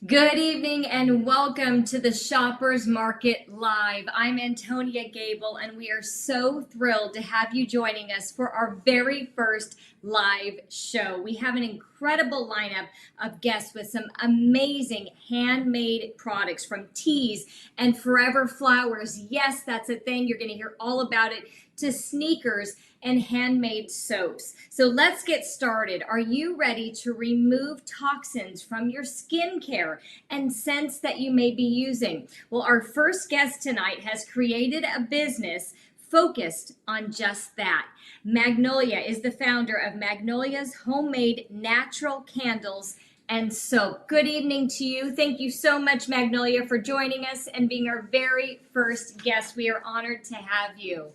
Good evening and welcome to the Shoppers Market Live. I'm Antonia Gable and we are so thrilled to have you joining us for our very first live show. We have an incredible lineup of guests with some amazing handmade products from teas and forever flowers. Yes, that's a thing. You're going to hear all about it, to sneakers and handmade soaps. So let's get started. Are you ready to remove toxins from your skincare and scents that you may be using? Well, our first guest tonight has created a business focused on just that. Magnolia is the founder of Magnolia's Homemade Natural Candles and Soap. Good evening to you. Thank you so much, Magnolia, for joining us and being our very first guest. We are honored to have you.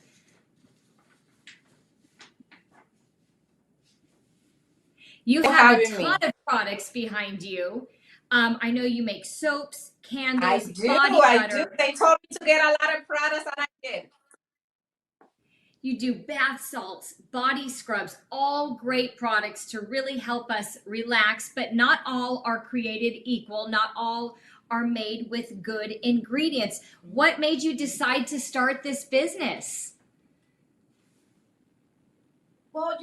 You have a ton of products behind you. I know you make soaps, candles, body butter. They told me to get a lot of products and I did. You do bath salts, body scrubs, all great products to really help us relax, but not all are created equal. Not all are made with good ingredients. What made you decide to start this business? Well,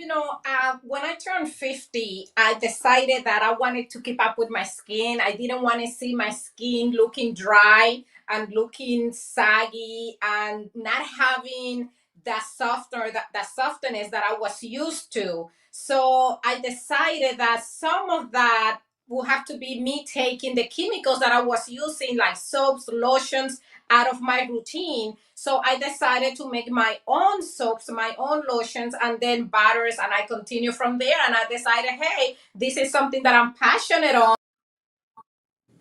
when I turned 50, I decided that I wanted to keep up with my skin. I didn't want to see my skin looking dry and looking saggy and not having that softness that I was used to. So I decided that some of that will have to be me taking the chemicals that I was using, like soaps, lotions, out of my routine. So I decided to make my own soaps, my own lotions, and then butters, and I continue from there. And I decided, hey, this is something that I'm passionate on,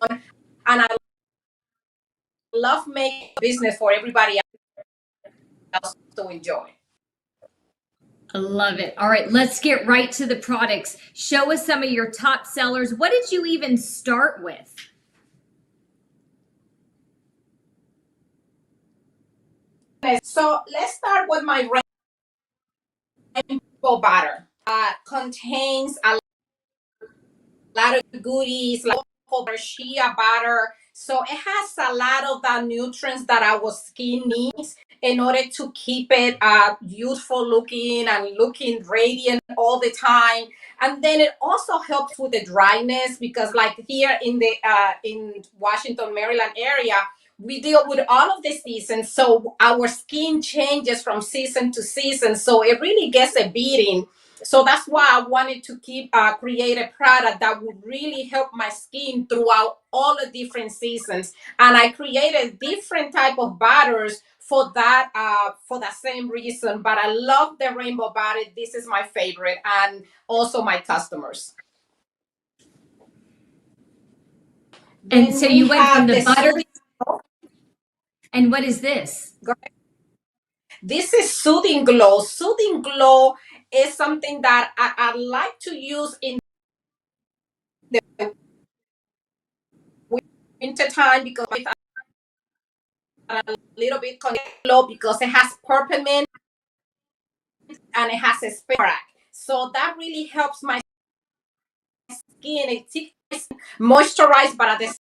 and I love making business for everybody else to enjoy. I love it. All right, let's get right to the products. Show us some of your top sellers. What did you even start with? So let's start with my rainbow butter. Contains a lot of goodies like shea butter. So it has a lot of the nutrients that our skin needs in order to keep it youthful looking and looking radiant all the time. And then it also helps with the dryness because, like here in Washington, Maryland area, we deal with all of the seasons. So our skin changes from season to season. So it really gets a beating. So that's why I wanted to create a product that would really help my skin throughout all the different seasons. And I created different type of butters for the same reason. But I love the rainbow butter. This is my favorite, and also my customers. And so you went from the butter. And what is this? This is Soothing Glow. Soothing Glow is something that I like to use in the winter time because it's a little bit glow because it has peppermint and it has a crack. So that really helps my skin. It keeps moisturized, but at the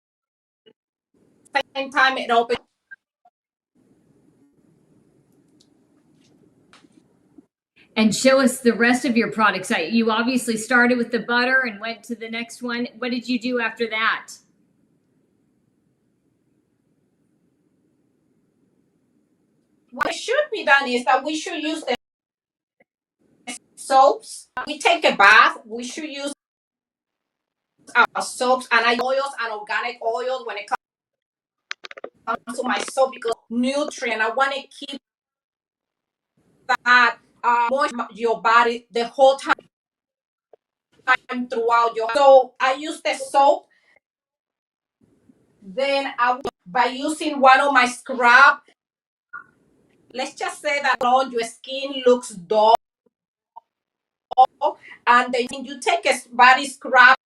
same time, it opens. And show us the rest of your products. You obviously started with the butter and went to the next one. What did you do after that? What should be done is that we should use the soaps. We take a bath. We should use our soaps and oils and organic oils when it comes to my soap because nutrient. I want to keep that moisture your body the whole time throughout your. So I use the soap. Then by using one of my scrub. Let's just say that on your skin looks dull, and then you take a body scrub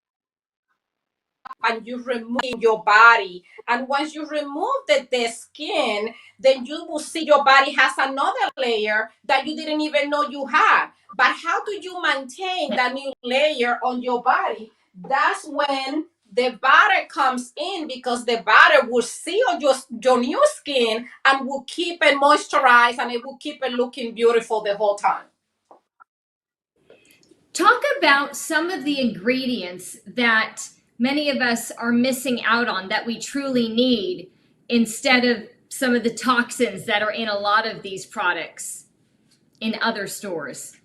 and you remove your body. And once you remove the skin, then you will see your body has another layer that you didn't even know you had. But how do you maintain that new layer on your body? That's when the butter comes in because the butter will seal your new skin and will keep it moisturized and it will keep it looking beautiful the whole time. Talk about some of the ingredients that many of us are missing out on that we truly need instead of some of the toxins that are in a lot of these products in other stores.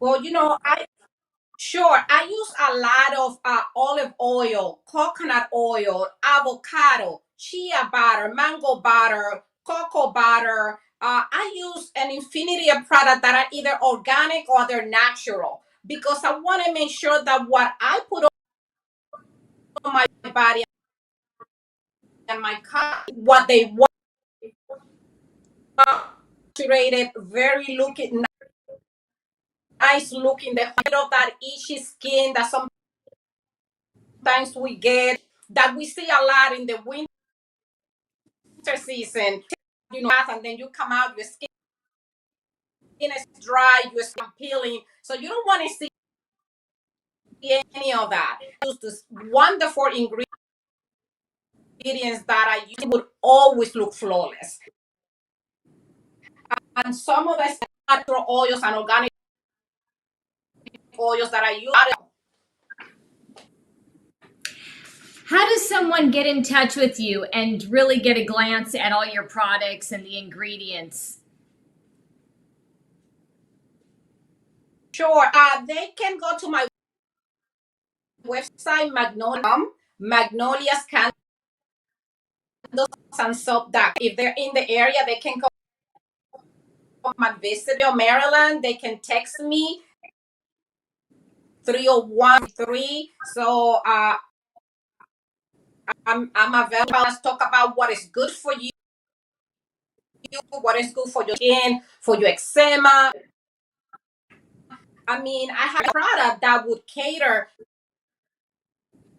Well, I use a lot of olive oil, coconut oil, avocado, chia butter, mango butter, cocoa butter. I use an infinity of products that are either organic or they're natural because I want to make sure that what I put on my body and my car, what they want, saturated, very looking nice looking, the height of that itchy skin that sometimes we get, that we see a lot in the winter season, and then you come out, your skin is dry, your skin peeling. So you don't want to see any of that. Use this wonderful ingredients that I use would always look flawless. And some of the natural oils and organic oils that I use. How does someone get in touch with you and really get a glance at all your products and the ingredients? Sure. They can go to my website, Magnolia's Candles and Soap. If they're in the area, they can come and visit Maryland. They can text me 301-3. So I'm available. Let's talk about what is good for you, what is good for your skin, for your eczema. I mean, I have a product that would cater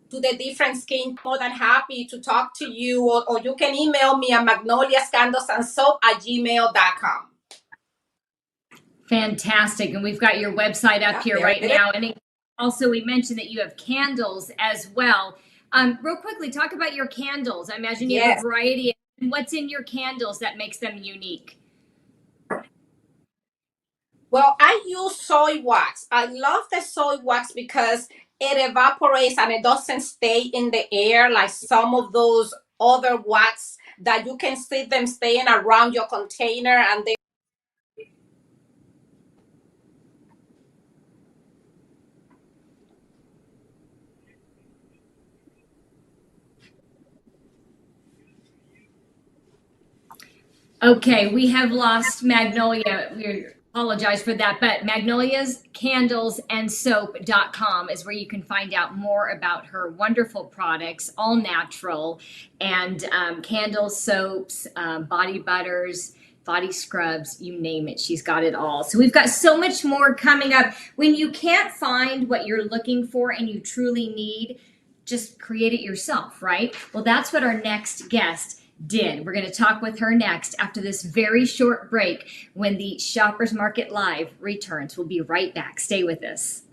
to the different skin. More than happy to talk to you, or you can email me at magnoliascandlesandsoap@gmail.com. Fantastic. And we've got your website up here right now. And also, we mentioned that you have candles as well. Real quickly, talk about your candles. I imagine you have a variety. And what's in your candles that makes them unique? Well, I use soy wax. I love the soy wax because it evaporates and it doesn't stay in the air like some of those other wax that you can see them staying around your container and they Okay, we have lost Magnolia. We apologize for that, but magnoliascandlesandsoap.com is where you can find out more about her wonderful products, all natural, and candles, soaps, body butters, body scrubs, you name it. She's got it all. So we've got so much more coming up. When you can't find what you're looking for and you truly need, just create it yourself, right? Well, that's what our next guest did. We're going to talk with her next after this very short break when the Shoppers Market Live returns. We'll be right back. Stay with us.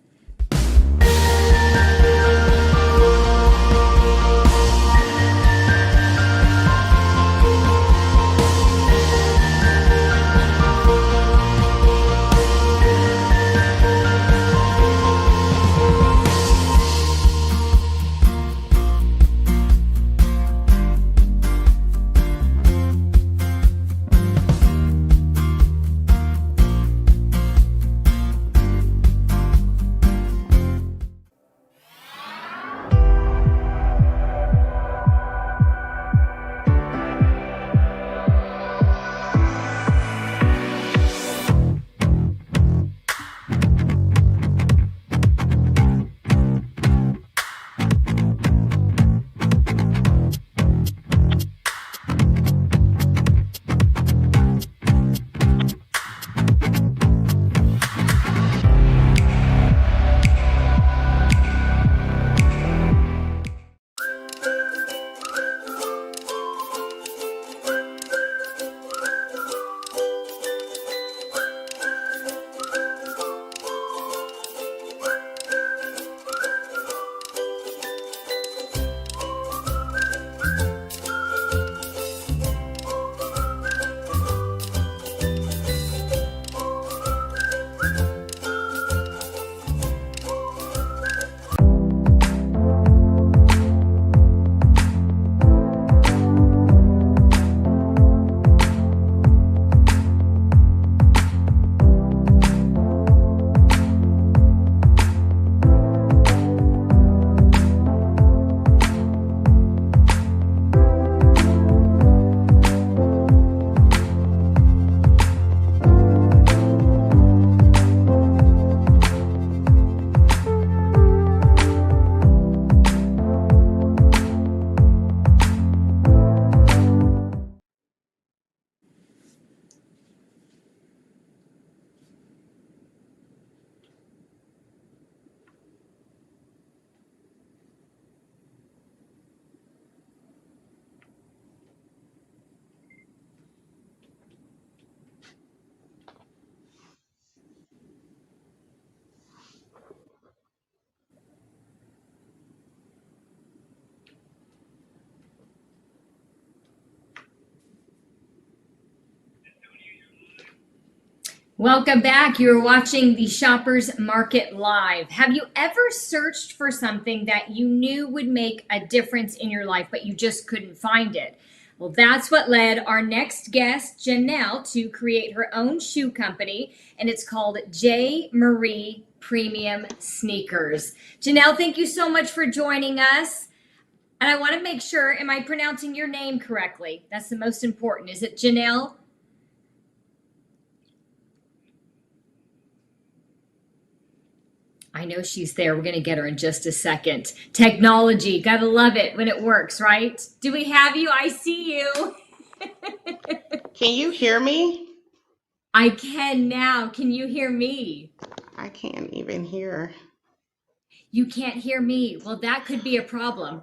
Welcome back. You're watching the Shoppers Market Live. Have you ever searched for something that you knew would make a difference in your life, but you just couldn't find it? Well, that's what led our next guest, Janelle, to create her own shoe company, and it's called J. Marie Premium Sneakers. Janelle, thank you so much for joining us. And I want to make sure, am I pronouncing your name correctly? That's the most important. Is it Janelle? I know she's there. We're going to get her in just a second. Technology, gotta love it when it works, right? Do we have you? I see you. Can you hear me? I can now. Can you hear me? I can't even hear. You can't hear me. Well, that could be a problem.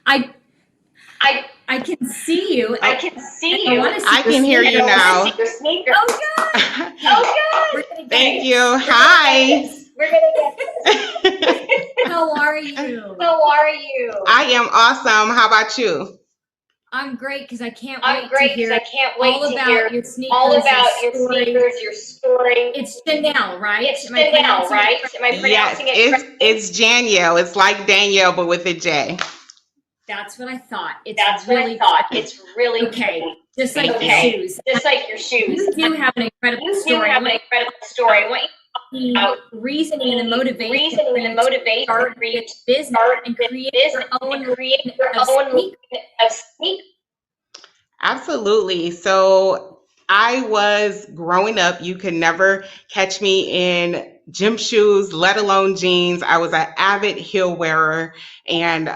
I can see you. I can see you. I can hear you now. Oh, good. Oh, We're good. gonna get Thank it. you. Hi. We're gonna get How are you? How are you? I am awesome. How about you? I'm great because I can't I'm wait great to because hear I can't wait all to about hear your sneakers, all about your your story. sneakers, your story. It's Janelle, right? It's Am I Janelle, pronouncing it right? correctly? Am I Yes, pronouncing it correctly? it's Danielle. It's like Danielle, but with a J. That's what I thought. It's That's really what I thought. pretty. It's really Okay. pretty. Just like Thank your you. shoes. Just like your shoes. You do have an incredible You do story. have an incredible story. I want you The reasoning and the motivation reason for and you the to motivation start for you to business start and create business your own and create line your of own sneakers. line of sneakers. Absolutely. So I was growing up, you could never catch me in gym shoes, let alone jeans. I was an avid heel wearer, and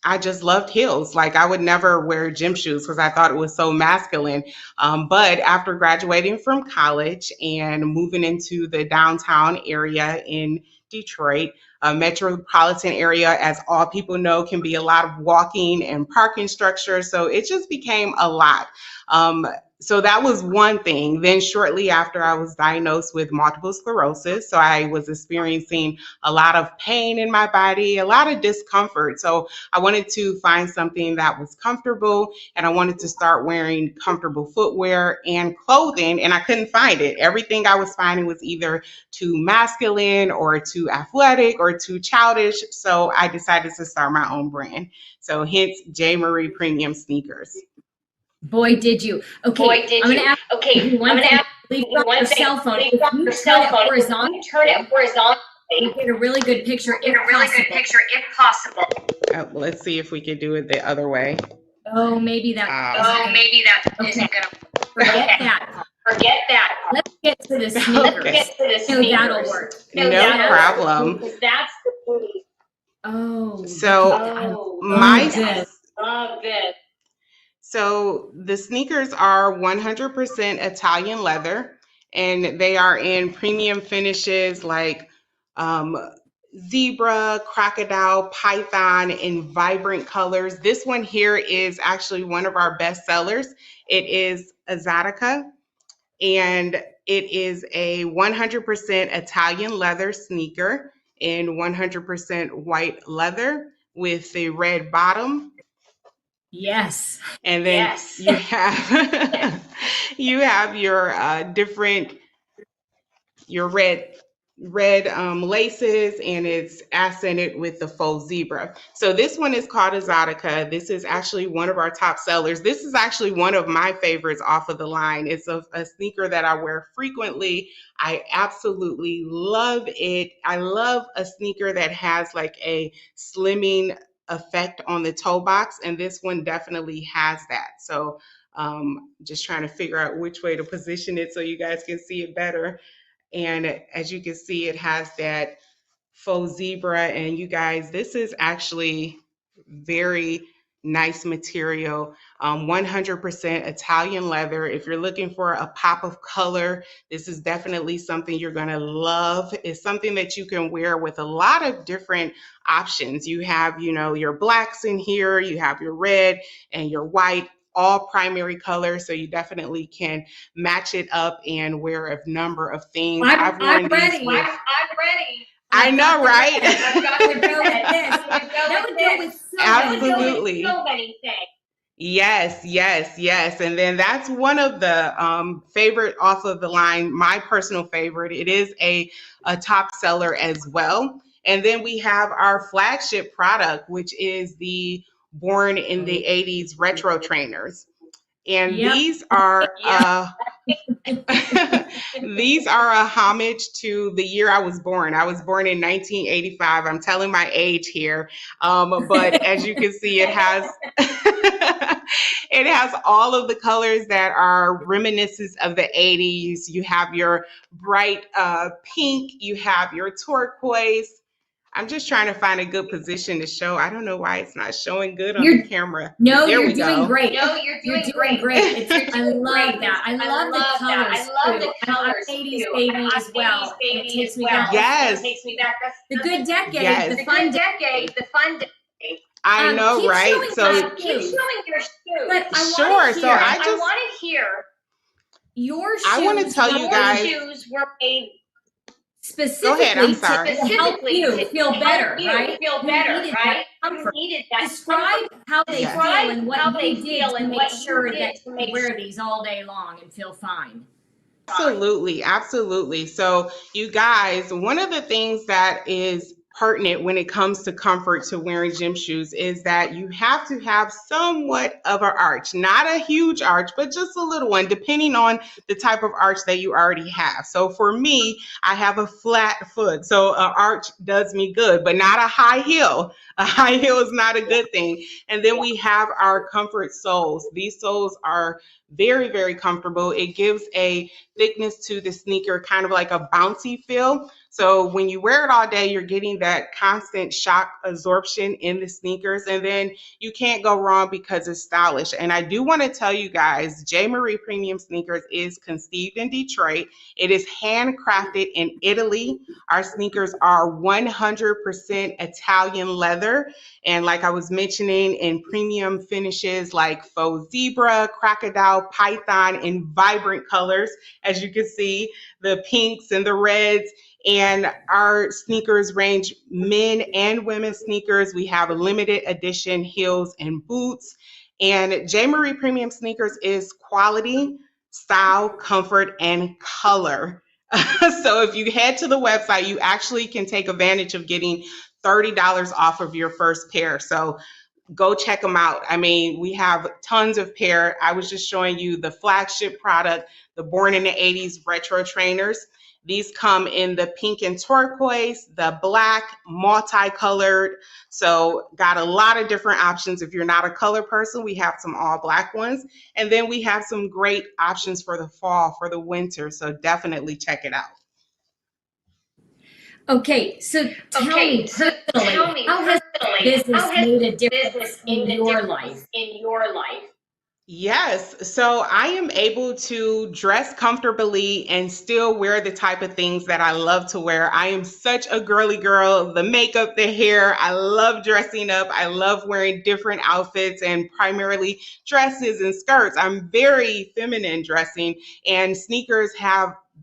I just loved heels. Like I would never wear gym shoes because I thought it was so masculine. But after graduating from college and moving into the downtown area in Detroit, a metropolitan area, as all people know, can be a lot of walking and parking structure. So it just became a lot. Um, so that was one thing. Then shortly after, I was diagnosed with multiple sclerosis. So I was experiencing a lot of pain in my body, a lot of discomfort. So I wanted to find something that was comfortable, and I wanted to start wearing comfortable footwear and clothing, and I couldn't find it. Everything I was finding was either too masculine or too athletic or too childish. So I decided to start my own brand. So hence J. Marie Premium Sneakers. Boy, did you. Okay, Boy, did I'm going you. to ask Okay, you one I'm gonna thing. ask Leave you off one your thing. cell phone. Leave If off you your turn cell it phone. horizontally, You turn it horizontally. you get a really good picture Get if a really good possible. picture if possible. Let's see if we can do it the other way. Oh, maybe that isn't Oh, gonna- maybe that Okay. isn't gonna Forget okay. that. Forget that. Let's get to the sneakers. Okay. Let's get to the No, sneakers. that'll work. No that'll problem. work. Because that's the beauty. Oh, So look at that. Oh, my this. love this. So the sneakers are 100% Italian leather, and they are in premium finishes like zebra, crocodile, python, in vibrant colors. This one here is actually one of our best sellers. It is Exotica, and it is a 100% Italian leather sneaker in 100% white leather with a red bottom. Yes. And then Yes. you have you have your different your red laces, and it's accented with the faux zebra. So this one is called Exotica. This is actually one of our top sellers. This is actually one of my favorites off of the line. It's a sneaker that I wear frequently. I absolutely love it. I love a sneaker that has like a slimming effect on the toe box, and this one definitely has that. So just trying to figure out which way to position it so you guys can see it better. And as you can see, it has that faux zebra. And you guys, this is actually very nice material. 100% Italian leather. If you're looking for a pop of color, this is definitely something you're going to love. It's something that you can wear with a lot of different options. You have, your blacks in here, you have your red and your white, all primary colors, so you definitely can match it up and wear a number of things. I'm ready. with. I'm ready. I know, right? I've got to go with this. That That would go with so Absolutely. So many things. Yes, yes, yes. And then that's one of the favorite off of the line, my personal favorite. It is a top seller as well. And then we have our flagship product, which is the Born in the 80s retro trainers. And Yep. these are these are a homage to the year I was born. I was born in 1985. I'm telling my age here. But as you can see, it has it has all of the colors that are reminiscent of the 80s. You have your bright pink, you have your turquoise. I'm just trying to find a good position to show. I don't know why it's not showing good on the camera. No, There you're we doing go. great. No, you're doing great. You're doing I love great. that. I love the love that. colors I love too. the colors I'm an 80s too. baby I'm as well. 80s And it baby takes as me well. back. Yes. It takes me back. The good decade, Yes. the The fun good decade, the fun decade. I know, keep right? showing So your Keep shoes. showing your shoes. But I sure. want to So hear I I just want to hear your shoes. I want to tell you guys. your shoes were made Go ahead. I'm specifically sorry. to help you feel better, right? Feel You better, needed right? that comfort. You needed that Describe how they Yes. feel and how what they you did feel to and make what you sure did that to you make wear these all day long and feel fine. Absolutely, absolutely. So, you guys, one of the things that is pertinent when it comes to comfort to wearing gym shoes is that you have to have somewhat of an arch, not a huge arch, but just a little one, depending on the type of arch that you already have. So, for me, I have a flat foot, so an arch does me good, but not a high heel. A high heel is not a good thing. And then we have our comfort soles. These soles are very, very comfortable. It gives a thickness to the sneaker, kind of like a bouncy feel. So when you wear it all day, you're getting that constant shock absorption in the sneakers. And then you can't go wrong because it's stylish. And I do want to tell you guys, J. Marie Premium Sneakers is conceived in Detroit. It is handcrafted in Italy. Our sneakers are 100% Italian leather. And like I was mentioning, in premium finishes like faux zebra, crocodile, python, in vibrant colors, as you can see, the pinks and the reds. And our sneakers range men and women's sneakers. We have a limited edition heels and boots. And J. Marie Premium Sneakers is quality, style, comfort, and color. So if you head to the website, you actually can take advantage of getting $30 off of your first pair. So go check them out. I mean, we have tons of pair. I was just showing you the flagship product, the Born in the 80s retro trainers. These come in the pink and turquoise, the black, multicolored. So got a lot of different options. If you're not a color person, we have some all black ones. And then we have some great options for the fall, for the winter. So definitely check it out. Okay, so tell me personally, how has business made a difference in your life? Yes, so I am able to dress comfortably and still wear the type of things that I love to wear. I am such a girly girl, the makeup, the hair. I love dressing up. I love wearing different outfits and primarily dresses and skirts. I'm very feminine dressing, and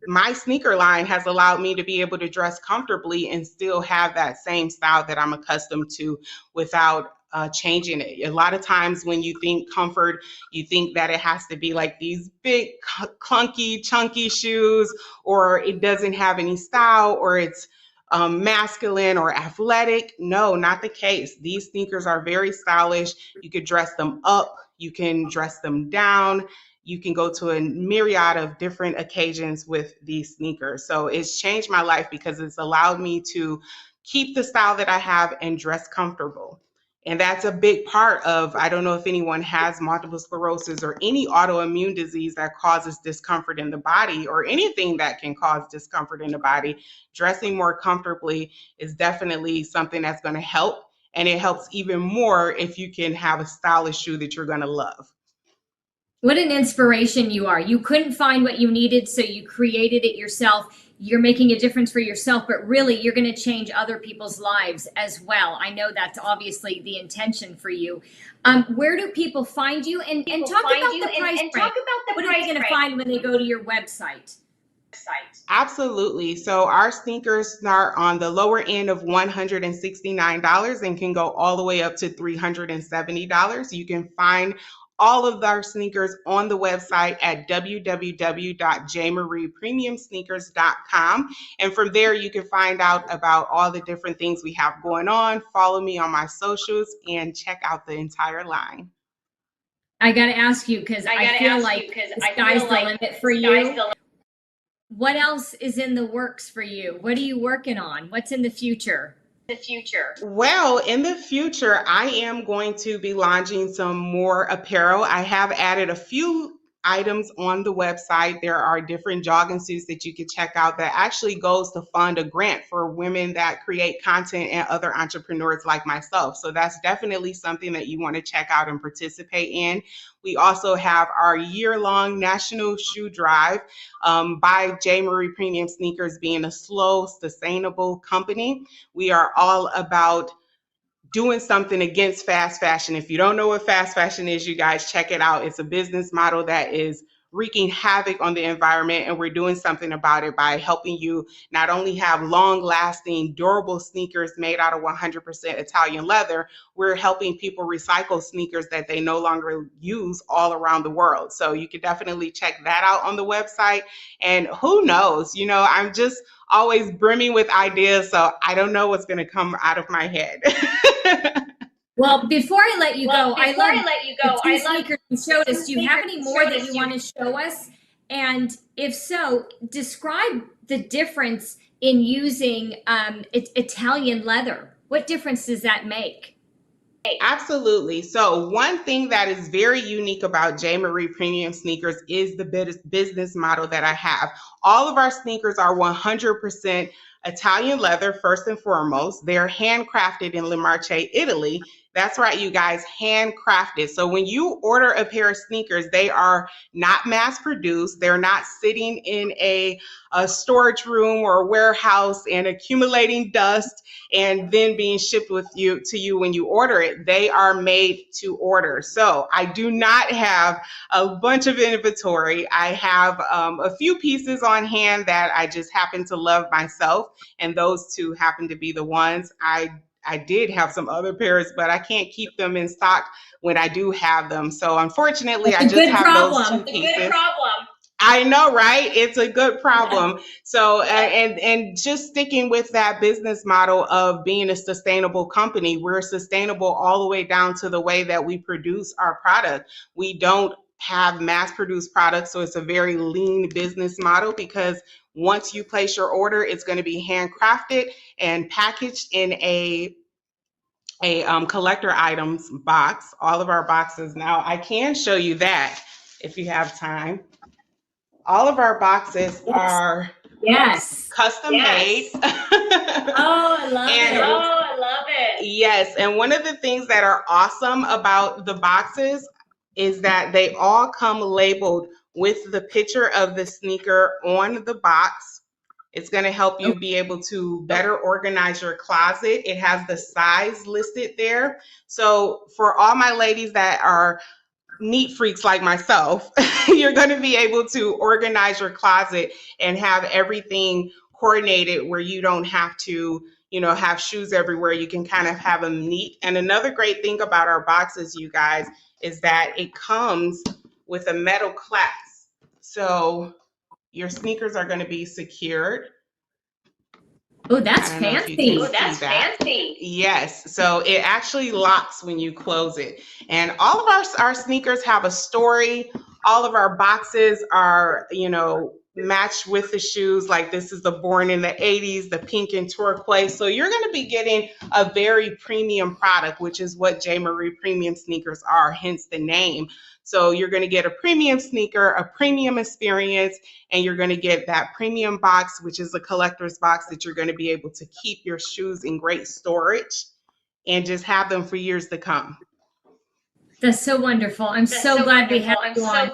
my sneaker line has allowed me to be able to dress comfortably and still have that same style that I'm accustomed to without changing it. A lot of times when you think comfort, you think that it has to be like these big, clunky, chunky shoes, or it doesn't have any style, or it's masculine or athletic. No, not the case. These sneakers are very stylish. You could dress them up, you can dress them down. You can go to a myriad of different occasions with these sneakers. So it's changed my life because it's allowed me to keep the style that I have and dress comfortable. And that's a big part of, I don't know if anyone has multiple sclerosis or any autoimmune disease that causes discomfort in the body, or anything that can cause discomfort in the body. Dressing more comfortably is definitely something that's going to help. And it helps even more if you can have a stylish shoe that you're going to love. What an inspiration you are. You couldn't find what you needed, so you created it yourself. You're making a difference for yourself, but really you're going to change other people's lives as well. I know that's obviously the intention for you. Where do people find you? And talk about the price range. What are they going to find when they go to your website? Absolutely. So our sneakers start on the lower end of $169 and can go all the way up to $370. You can find all of our sneakers on the website at www.jmariepremiumsneakers.com. And from there, you can find out about all the different things we have going on. Follow me on my socials and check out the entire line. I got to ask you because I feel like the sky's the limit for you. What else is in the works for you? What are you working on? What's in the future? Well, in the future, I am going to be launching some more apparel. I have added a few items on the website. There are different jogging suits that you can check out that actually goes to fund a grant for women that create content and other entrepreneurs like myself. So that's definitely something that you want to check out and participate in. We also have our year-long national shoe drive by J. Marie Premium Sneakers, being a slow, sustainable company. We are all about doing something against fast fashion. If you don't know what fast fashion is, you guys check it out. It's a business model that is wreaking havoc on the environment, and we're doing something about it by helping you not only have long-lasting, durable sneakers made out of 100% Italian leather, we're helping people recycle sneakers that they no longer use all around the world. So you can definitely check that out on the website. And who knows, I'm just always brimming with ideas, so I don't know what's going to come out of my head. Well, before I let you go, I love the two sneakers you showed us. Do you have any more that you want to show us? And if so, describe the difference in using Italian leather. What difference does that make? Absolutely. So one thing that is very unique about J. Marie Premium Sneakers is the business model that I have. All of our sneakers are 100% Italian leather, first and foremost. They're handcrafted in Le Marche, Italy. That's right, you guys, handcrafted. So when you order a pair of sneakers, they are not mass produced. They're not sitting in a storage room or a warehouse and accumulating dust and then being shipped to you when you order it. They are made to order. So I do not have a bunch of inventory. I have a few pieces on hand that I just happen to love myself, and those two happen to be the ones. I did have some other pairs, but I can't keep them in stock when I do have them. So unfortunately, I just have those two pieces. I know, right? It's a good problem. So, and just sticking with that business model of being a sustainable company, we're sustainable all the way down to the way that we produce our product. We don't have mass produced products, so it's a very lean business model, because once you place your order, it's going to be handcrafted and packaged in a collector items box. All of our boxes. Now, I can show you that if you have time. All of our boxes are custom made. Oh, I love it. Yes, and one of the things that are awesome about the boxes is that they all come labeled with the picture of the sneaker on the box. It's going to help you be able to better organize your closet. It has the size listed there. So for all my ladies that are neat freaks like myself, you're going to be able to organize your closet and have everything coordinated where you don't have to, have shoes everywhere. You can kind of have them neat. And another great thing about our boxes, you guys, is that it comes with a metal clasp. So your sneakers are going to be secured. Oh, that's fancy. Yes. So it actually locks when you close it. And all of our sneakers have a story. All of our boxes are, matched with the shoes. Like this is the Born in the 80s, the pink and turquoise. So you're going to be getting a very premium product, which is what J. Marie Premium Sneakers are, hence the name. So you're going to get a premium sneaker, a premium experience, and you're going to get that premium box, which is a collector's box that you're going to be able to keep your shoes in great storage and just have them for years to come. That's so wonderful. I'm so glad we have you on.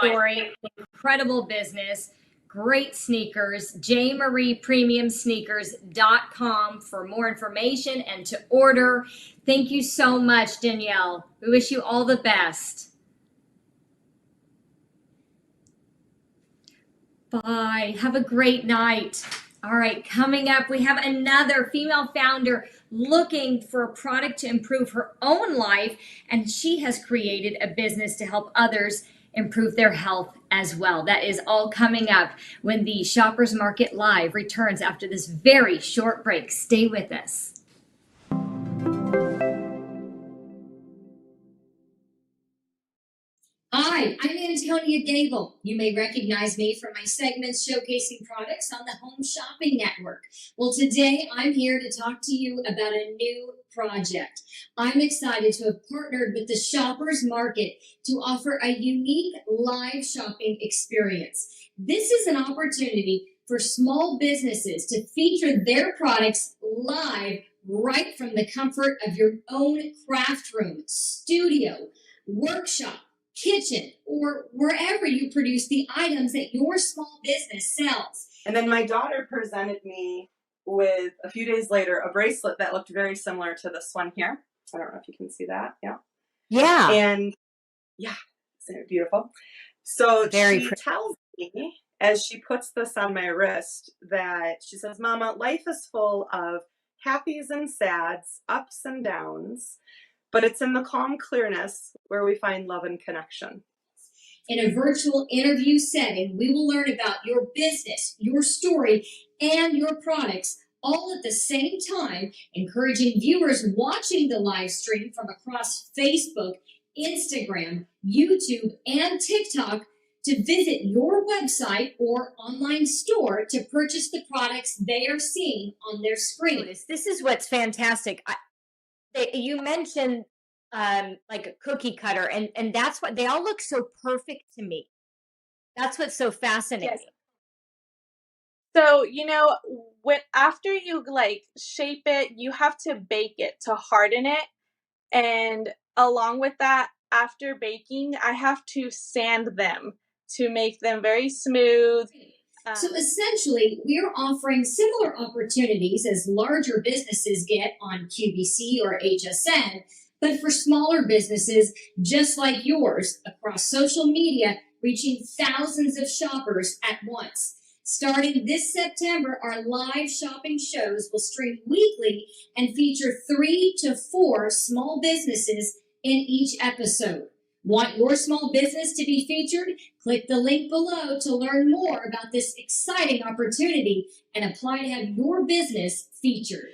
Story, incredible business, great sneakers. jmariepremiumsneakers.com for more information and to order. Thank you so much, Danielle. We wish you all the best. Bye. Have a great night. All right, coming up, we have another female founder looking for a product to improve her own life, and she has created a business to help others improve their health as well. That is all coming up when the Shoppers Market Live returns after this very short break. Stay with us. Hi, I'm Antonia Gable. You may recognize me from my segments showcasing products on the Home Shopping Network. Well, today I'm here to talk to you about a new project. I'm excited to have partnered with the Shoppers Market to offer a unique live shopping experience. This is an opportunity for small businesses to feature their products live right from the comfort of your own craft room, studio, workshop, kitchen, or wherever you produce the items that your small business sells. And then my daughter presented me with, a few days later, a bracelet that looked very similar to this one here. I don't know if you can see that. Yeah. And yeah, isn't it beautiful? So she tells me, as she puts this on my wrist, that she says, Mama, life is full of happies and sads, ups and downs, but it's in the calm clearness where we find love and connection. In a virtual interview setting, we will learn about your business, your story, and your products all at the same time, encouraging viewers watching the live stream from across Facebook, Instagram, YouTube, and TikTok to visit your website or online store to purchase the products they are seeing on their screen. This is what's fantastic. You mentioned like a cookie cutter, and that's what they all look so perfect to me. That's what's so fascinating. Yes. So, when after you shape it, you have to bake it to harden it. And along with that, after baking, I have to sand them to make them very smooth. So essentially, we're offering similar opportunities as larger businesses get on QVC or HSN, but for smaller businesses just like yours across social media, reaching thousands of shoppers at once. Starting this September, our live shopping shows will stream weekly and feature 3 to 4 small businesses in each episode. Want your small business to be featured? Click the link below to learn more about this exciting opportunity and apply to have your business featured.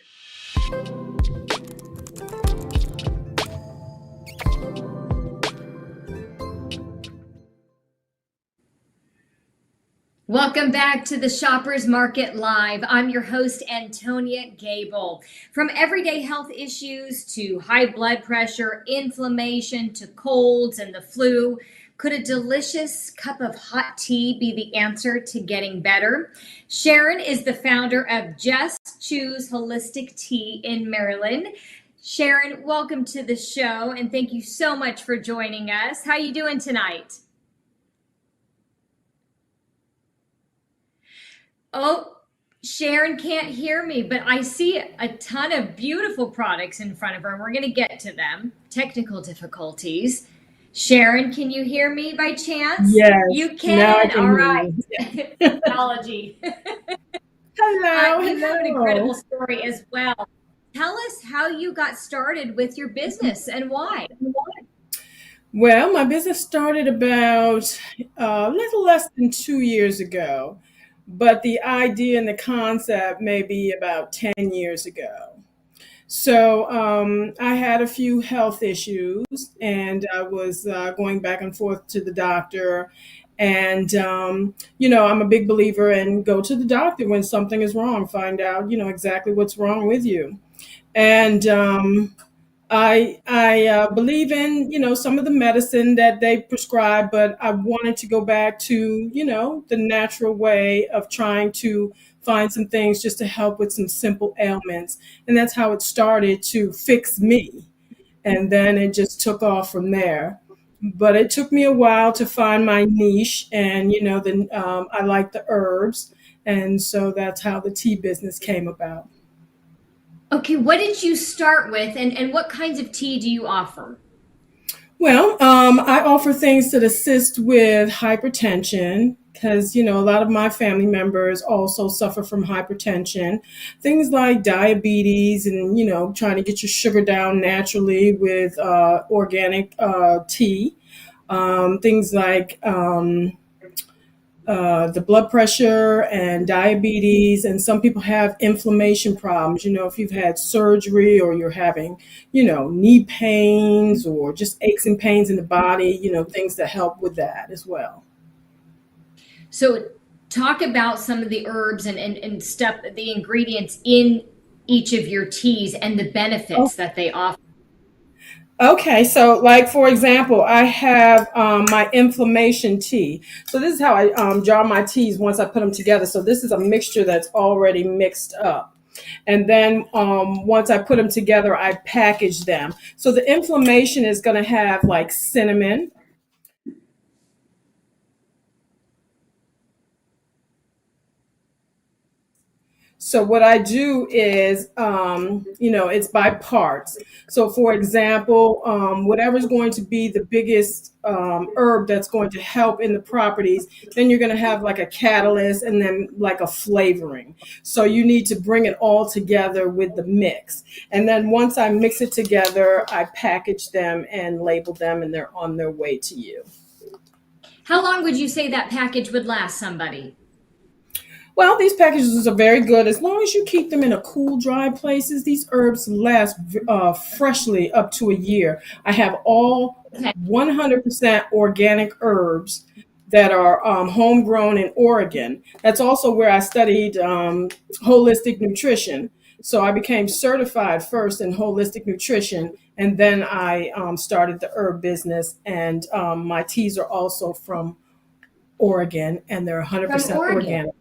Welcome back to the Shoppers Market Live. I'm your host, Antonia Gable. From everyday health issues to high blood pressure, inflammation to colds and the flu, could a delicious cup of hot tea be the answer to getting better? Sharon is the founder of Just Choose Holistic Tea in Maryland. Sharon, welcome to the show, and thank you so much for joining us. How are you doing tonight? Oh, Sharon can't hear me, but I see a ton of beautiful products in front of her, and we're going to get to them. Technical difficulties. Sharon, can you hear me by chance? Yes. You can. Now I can All hear right. you. Technology. Hello. You have an hello. incredible story as well. Tell us how you got started with your business and why. Well, my business started about a little less than 2 years ago, but the idea and the concept maybe about 10 years ago. So I had a few health issues, and I was going back and forth to the doctor. And, I'm a big believer in go to the doctor when something is wrong, find out, exactly what's wrong with you. And I believe in, some of the medicine that they prescribe, but I wanted to go back to, the natural way of trying to find some things just to help with some simple ailments. And that's how it started to fix me. And then it just took off from there. But it took me a while to find my niche, and, I like the herbs. And so that's how the tea business came about. Okay, what did you start with, and what kinds of tea do you offer? Well, I offer things that assist with hypertension, because, a lot of my family members also suffer from hypertension, things like diabetes, and, trying to get your sugar down naturally with organic tea. Things like the blood pressure and diabetes, and some people have inflammation problems. If you've had surgery or you're having, knee pains or just aches and pains in the body, things that help with that as well. So, talk about some of the herbs and stuff, the ingredients in each of your teas and the benefits that they offer. Okay, so like for example, I have my inflammation tea. So this is how I jar my teas once I put them together. So this is a mixture that's already mixed up. And then once I put them together, I package them. So the inflammation is going to have like cinnamon. So what I do is, it's by parts. So for example, whatever's going to be the biggest herb that's going to help in the properties, then you're going to have like a catalyst and then like a flavoring. So you need to bring it all together with the mix. And then once I mix it together, I package them and label them, and they're on their way to you. How long would you say that package would last somebody? Well, these packages are very good. As long as you keep them in a cool, dry places, these herbs last freshly up to a year. I have all 100% organic herbs that are homegrown in Oregon. That's also where I studied holistic nutrition. So I became certified first in holistic nutrition, and then I started the herb business. And my teas are also from Oregon, and they're 100% organic.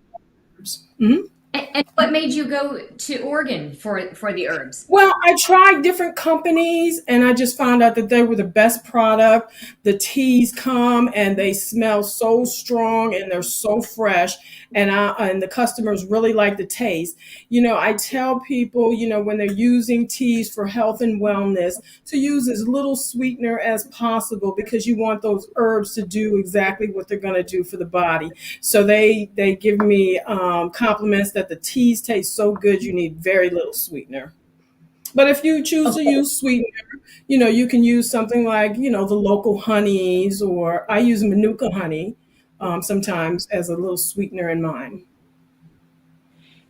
Mm-hmm. And what made you go to Oregon for the herbs? Well, I tried different companies, and I just found out that they were the best product. The teas come and they smell so strong and they're so fresh, and the customers really like the taste. I tell people, when they're using teas for health and wellness, to use as little sweetener as possible, because you want those herbs to do exactly what they're going to do for the body. So they give me compliments that the teas taste so good, you need very little sweetener. But if you choose to use sweetener, you can use something like, the local honeys, or I use Manuka honey sometimes as a little sweetener in mine.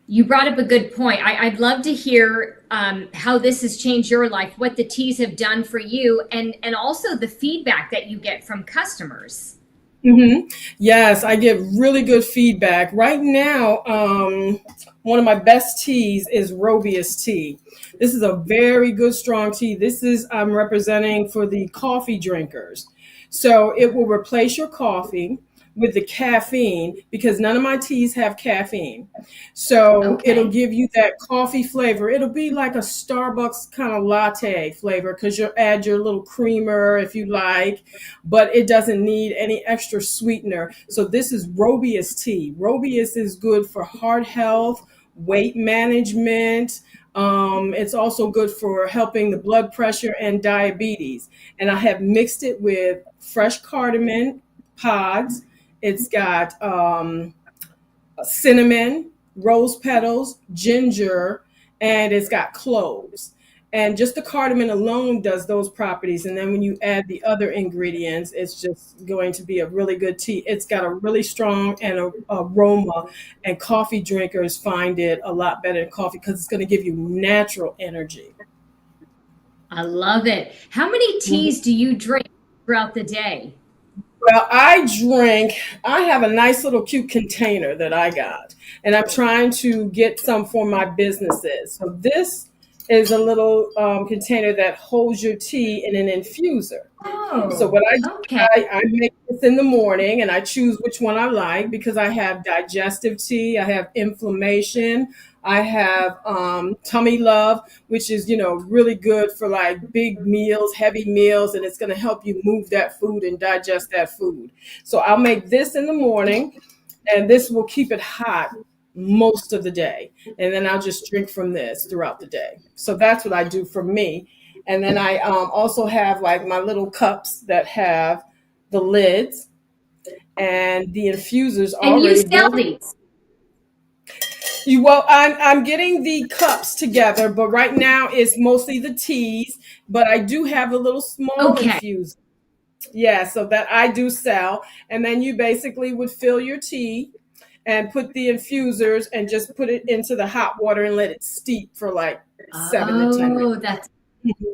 You brought up a good point. I'd love to hear how this has changed your life, what the teas have done for you, and also the feedback that you get from customers. Mm-hmm. Yes, I get really good feedback. Right now, one of my best teas is Robius tea. This is a very good, strong tea. This is I'm representing for the coffee drinkers. So it will replace your coffee with the caffeine, because none of my teas have caffeine. So it'll give you that coffee flavor. It'll be like a Starbucks kind of latte flavor, because you'll add your little creamer if you like, but it doesn't need any extra sweetener. So this is Robius tea. Robius is good for heart health, weight management. It's also good for helping the blood pressure and diabetes. And I have mixed it with fresh cardamom pods. It's got cinnamon, rose petals, ginger, and it's got cloves. And just the cardamom alone does those properties. And then when you add the other ingredients, it's just going to be a really good tea. It's got a really strong aroma, and coffee drinkers find it a lot better than coffee, because it's going to give you natural energy. I love it. How many teas do you drink throughout the day? Well, I have a nice little cute container that I got, and I'm trying to get some for my businesses. So this is a little container that holds your tea in an infuser. So what I do, I make this in the morning, and I choose which one I like, because I have digestive tea, I have inflammation, I have tummy love, which is, really good for like big meals, heavy meals, and it's going to help you move that food and digest that food. So I'll make this in the morning, and this will keep it hot most of the day. And then I'll just drink from this throughout the day. So that's what I do for me. And then I also have like my little cups that have the lids. and the infusers And you already sell built. these. Well, I'm getting the cups together, but right now it's mostly the teas. But I do have a little small Okay. infuser. Yeah, so that I do sell. And then you basically would fill your tea and put the infusers and just put it into the hot water and let it steep for like 7 to 10 minutes.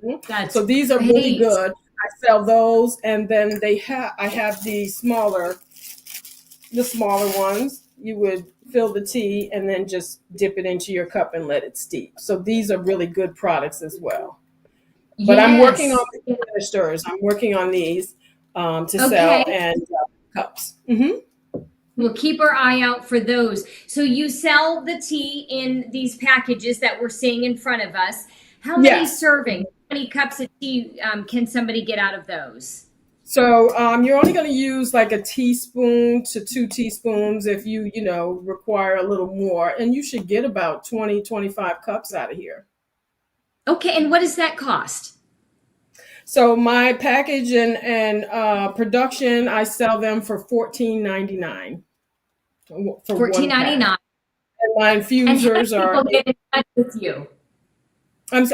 Oh, that's So these are really great. good. I sell those, and then I have the smaller ones. You would fill the tea and then just dip it into your cup and let it steep. So these are really good products as well. But I'm working on Yes. the canisters. I'm working on these to sell, Okay. and cups. Mm-hmm. We'll keep our eye out for those. So you sell the tea in these packages that we're seeing in front of us. How many Yes. servings? How many cups of tea can somebody get out of those? So you're only going to use like a teaspoon to 2 teaspoons if you require a little more, and you should get about 20-25 cups out of here. Okay, and what does that cost? So my package and production, I sell them for $14.99 for one pack. $14.99. And my And how do infusers are. people get in touch with you? I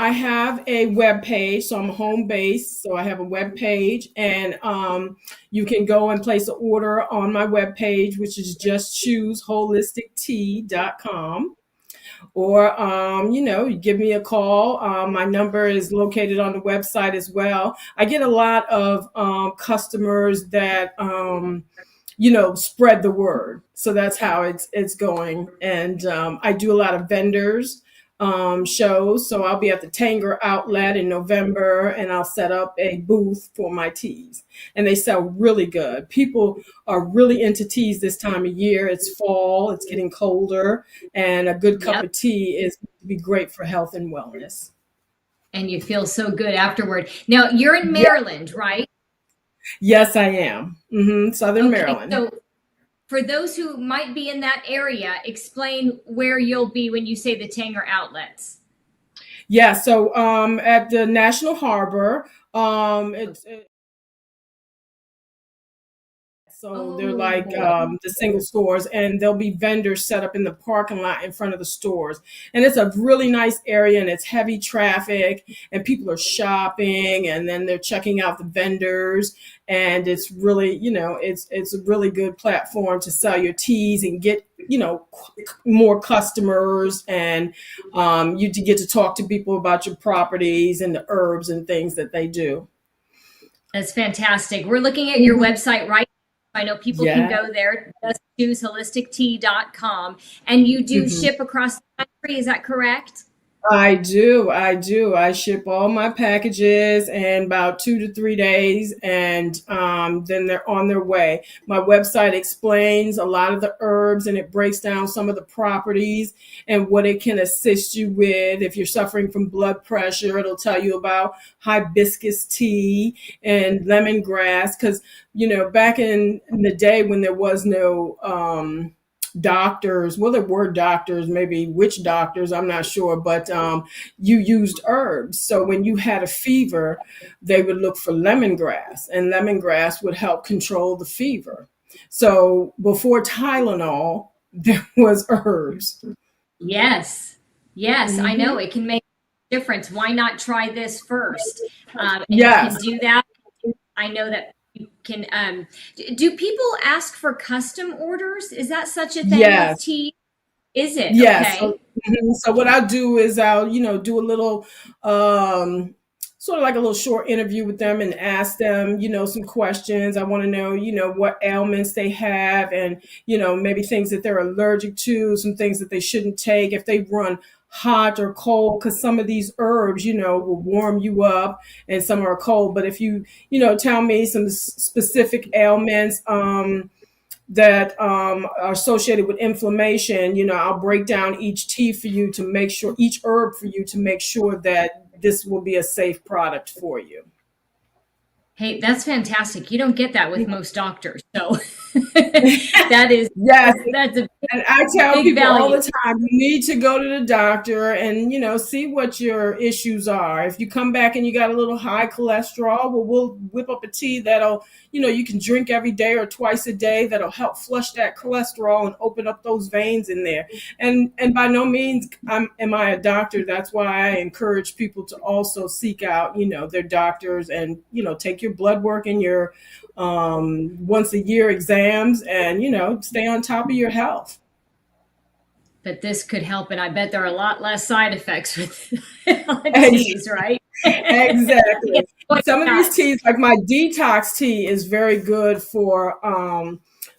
have a web page. So I'm home based. So I have a web page, and you can go and place an order on my web page, which is justchooseholistictea.com. Or you give me a call. My number is located on the website as well. I get a lot of customers that spread the word, so that's how it's going. And I do a lot of vendors shows, so I'll be at the Tanger outlet in November, and I'll set up a booth for my teas, and they sell really good. People are really into teas this time of year. It's fall, it's getting colder, and a good cup Yep. of tea is going to be great for health and wellness. And you feel so good afterward. Now, you're in Maryland, right? Yes, I am. Southern Maryland. So for those who might be in that area, explain where you'll be when you say the Tanger outlets. Yeah, so at the National Harbor, they're like the single stores, and there'll be vendors set up in the parking lot in front of the stores. And it's a really nice area, and it's heavy traffic, and people are shopping, and then they're checking out the vendors. And it's really, it's a really good platform to sell your teas and get, more customers. And you get to talk to people about your properties and the herbs and things that they do. That's fantastic. We're looking at your website right now. I know people can go there, justchooseholistictea.com, and you do ship across the country. Is that correct? I do. I ship all my packages in about 2 to 3 days, and then they're on their way. My website explains a lot of the herbs, and it breaks down some of the properties and what it can assist you with. If you're suffering from blood pressure, it'll tell you about hibiscus tea and lemongrass, because back in the day when there was no doctors, well, there were doctors, maybe witch doctors, I'm not sure, but you used herbs. So when you had a fever, they would look for lemongrass, and lemongrass would help control the fever. So before Tylenol, there was herbs. Yes, I know it can make a difference. Why not try this first? And Yes. you can do that. I know that you can. Do people ask for custom orders? Is that such a thing Yes. with tea? Is it? Yes. Okay. So what I'll do is I'll, do a little, sort of like a little short interview with them and ask them, some questions. I want to know, what ailments they have, and, maybe things that they're allergic to, some things that they shouldn't take if they run hot or cold, because some of these herbs, will warm you up, and some are cold. But if you, tell me some specific ailments, that are associated with inflammation, I'll break down each tea for you to make sure, each herb for you to make sure that this will be a safe product for you. Hey, that's fantastic. You don't get that with most doctors. So That is, Yes. that's a And I tell big people all value. the time, you need to go to the doctor and, see what your issues are. If you come back and you got a little high cholesterol, well, we'll whip up a tea that'll, you can drink every day or twice a day that'll help flush that cholesterol and open up those veins in there. And by no means am I a doctor. That's why I encourage people to also seek out, their doctors and, take your blood work and your once a year exams and, stay on top of your health. But this could help, and I bet there are a lot less side effects with teas, right? Exactly. Some of these teas, like my detox tea, is very good for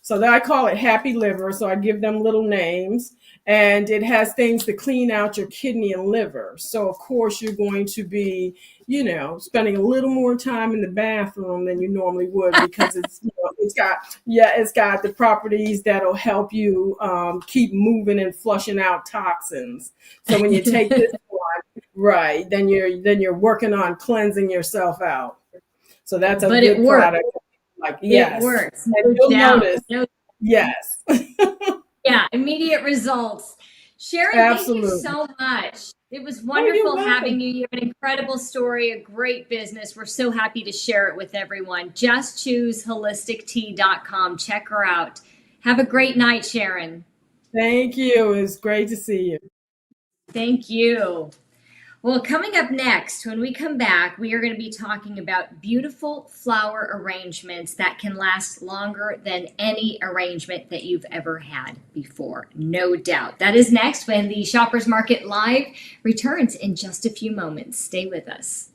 so that I call it happy liver. So I give them little names, and it has things to clean out your kidney and liver. So of course you're going to be, spending a little more time in the bathroom than you normally would, because it's got the properties that'll help you keep moving and flushing out toxins. So when you take this one, right, then you're working on cleansing yourself out. So that's a good product. Like, yes, it works. And you'll notice. Yes. Yeah, immediate results. Sharon, Absolutely. Thank you so much. It was wonderful having you. You have an incredible story, a great business. We're so happy to share it with everyone. JustChooseHolisticTea.com. Check her out. Have a great night, Sharon. Thank you. It was great to see you. Thank you. Well, coming up next, when we come back, we are going to be talking about beautiful flower arrangements that can last longer than any arrangement that you've ever had before. No doubt. That is next when the Shoppers Market Live returns in just a few moments. Stay with us.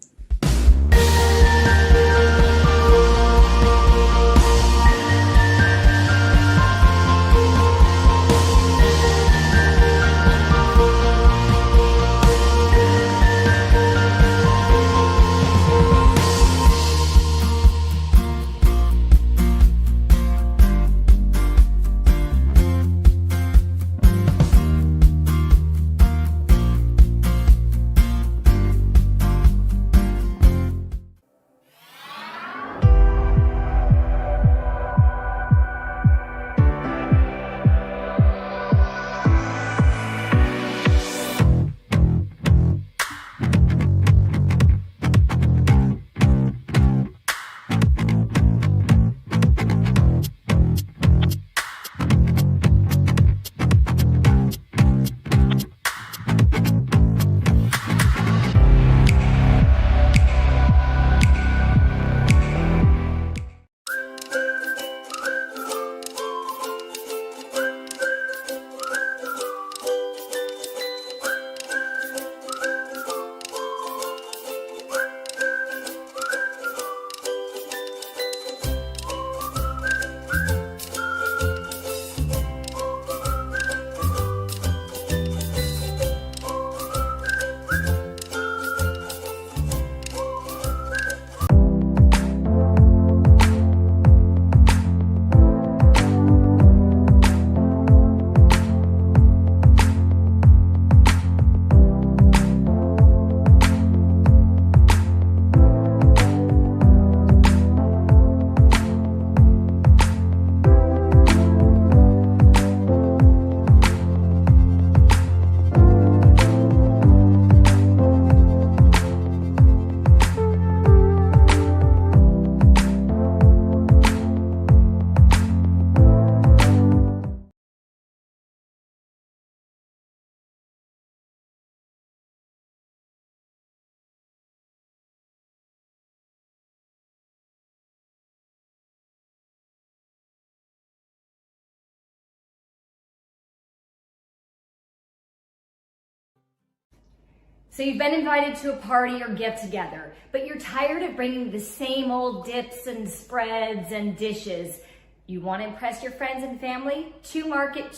So you've been invited to a party or get together, but you're tired of bringing the same old dips and spreads and dishes. You want to impress your friends and family? To Market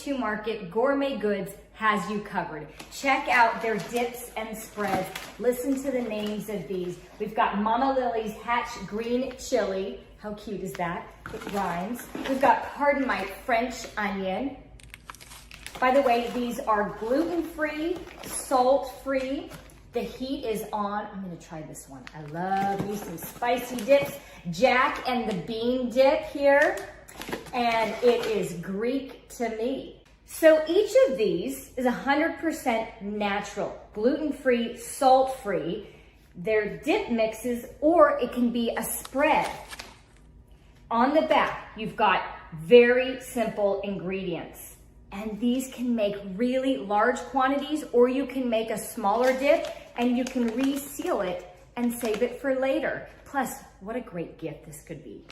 Gourmet Goods has you covered. Check out their dips and spreads. Listen to the names of these. We've got Mama Lily's Hatch Green Chili. How cute is that? It rhymes. We've got Pardon My French Onion. By the way, these are gluten-free, salt-free. The heat is on. I'm gonna try this one. I love me some spicy dips. Jack and the Bean dip here. and it is Greek to me. So each of these is 100% natural, gluten-free, salt-free. They're dip mixes, or it can be a spread. On the back, you've got very simple ingredients, and these can make really large quantities, or you can make a smaller dip and you can reseal it and save it for later. Plus, what a great gift this could be.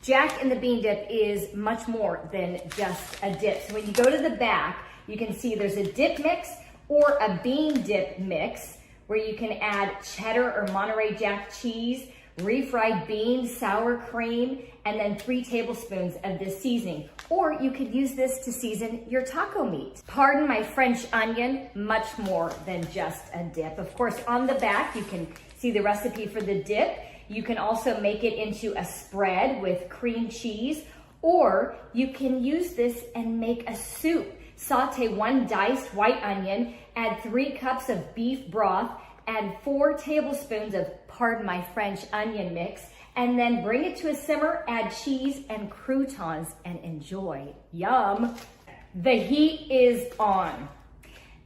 Jack and the Bean Dip is much more than just a dip. So when you go to the back, you can see there's a dip mix or a bean dip mix where you can add cheddar or Monterey Jack cheese, refried beans, sour cream, and then 3 tablespoons of this seasoning. Or you could use this to season your taco meat. Pardon my French onion, much more than just a dip. Of course, on the back, you can see the recipe for the dip. You can also make it into a spread with cream cheese, or you can use this and make a soup. Saute 1 diced white onion, add 3 cups of beef broth, add 4 tablespoons of, pardon my French, onion mix, and then bring it to a simmer, add cheese and croutons, and enjoy. Yum. The heat is on.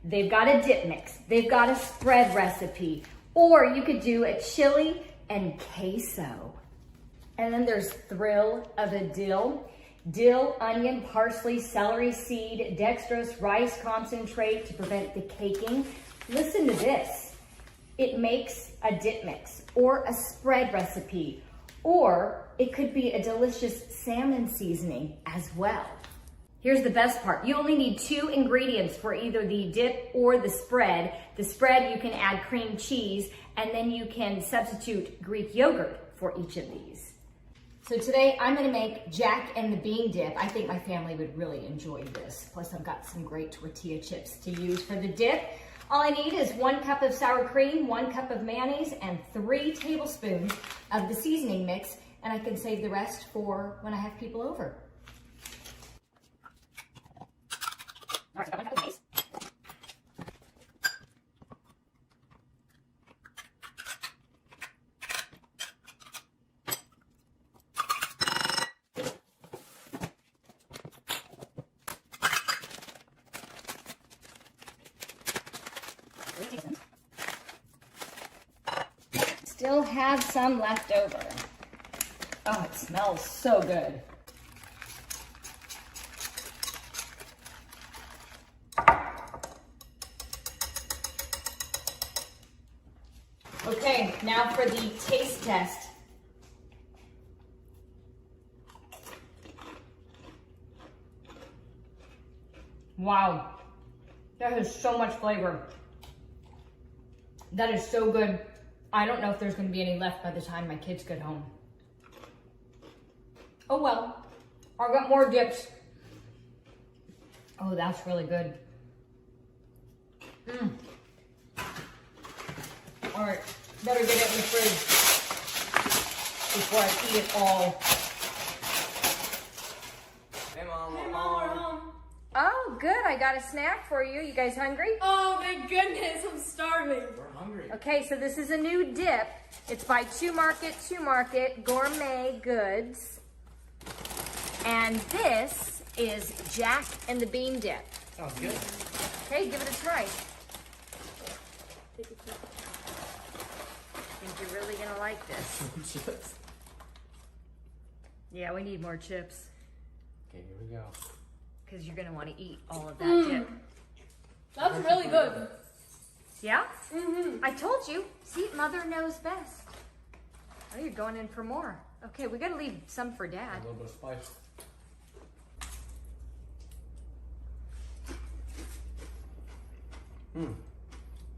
They've got a dip mix. They've got a spread recipe, or you could do a chili and queso. And then there's Thrill of a Dill. Dill, onion, parsley, celery seed, dextrose, rice concentrate to prevent the caking. Listen to this. It makes a dip mix or a spread recipe, or it could be a delicious salmon seasoning as well. Here's the best part. You only need 2 ingredients for either the dip or the spread. The spread, you can add cream cheese, and then you can substitute Greek yogurt for each of these. So today I'm gonna make Jack and the Bean Dip. I think my family would really enjoy this. Plus I've got some great tortilla chips to use for the dip. All I need is 1 cup of sour cream, 1 cup of mayonnaise, and 3 tablespoons of the seasoning mix, and I can save the rest for when I have people over. All right, so I've got my mayonnaise. Still have some left over. Oh, it smells so good. Okay, now for the taste test. Wow, that has so much flavor. That is so good. I don't know if there's going to be any left by the time my kids get home. Oh well, I've got more dips. Oh, that's really good. All right, better get it in the fridge before I eat it all. Hey Mom, we're home. Oh, good. I got a snack for you. You guys hungry? Oh, thank goodness. I'm starving. We're hungry. Okay, so this is a new dip. It's by Two Market Gourmet Goods. And this is Jack and the Bean Dip. Sounds good. Okay, give it a try. Think you're really gonna like this. Chips. Yeah, we need more chips. Okay, here we go. Because you're gonna want to eat all of that dip. That's really good. Yeah? I told you. See, Mother knows best. Oh, you're going in for more. Okay, we gotta leave some for Dad. A little bit of spice.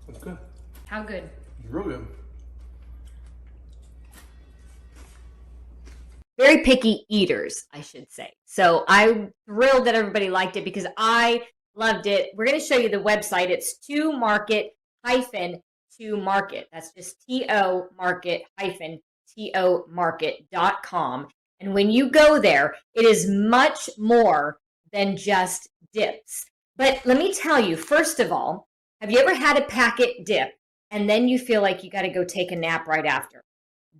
That's good. How good? It's real good. Very picky eaters, I should say. So I'm thrilled that everybody liked it because I loved it. We're going to show you the website. It's to-market. That's just to-market.com. And when you go there, it is much more than just dips. But let me tell you, first of all, have you ever had a packet dip and then you feel like you got to go take a nap right after?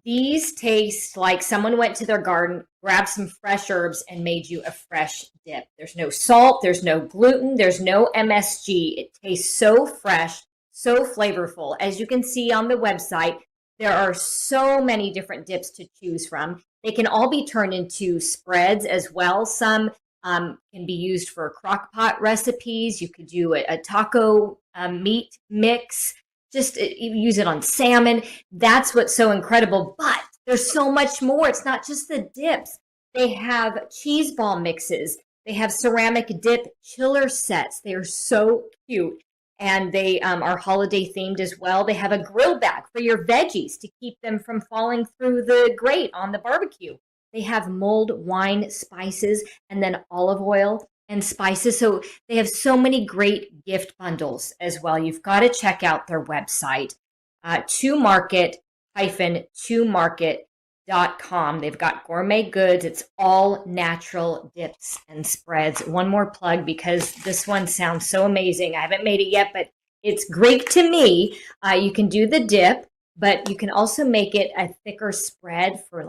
These taste like someone went to their garden, grabbed some fresh herbs, and made you a fresh dip. There's no salt, there's no gluten, there's no MSG. It tastes so fresh, so flavorful. As you can see on the website, there are so many different dips to choose from. They can all be turned into spreads as well. Some can be used for crock pot recipes. You could do a taco meat mix. Just use it on salmon. That's what's so incredible. But there's so much more. It's not just the dips. They have cheese ball mixes. They have ceramic dip chiller sets. They are so cute. And they are holiday themed as well. They have a grill bag for your veggies to keep them from falling through the grate on the barbecue. They have mulled wine spices and then olive oil and spices. So they have so many great gift bundles as well. You've got to check out their website, tomarket.com. They've got gourmet goods. It's all natural dips and spreads. One more plug because this one sounds so amazing. I haven't made it yet, but it's Greek to me. You can do the dip, but you can also make it a thicker spread for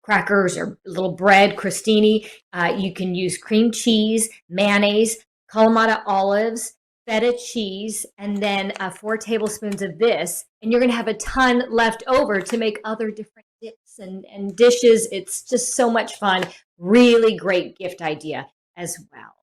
crackers or little bread, crostini. You can use cream cheese, mayonnaise, Kalamata olives, feta cheese, and then 4 tablespoons of this. And you're going to have a ton left over to make other different dips and dishes. It's just so much fun. Really great gift idea as well.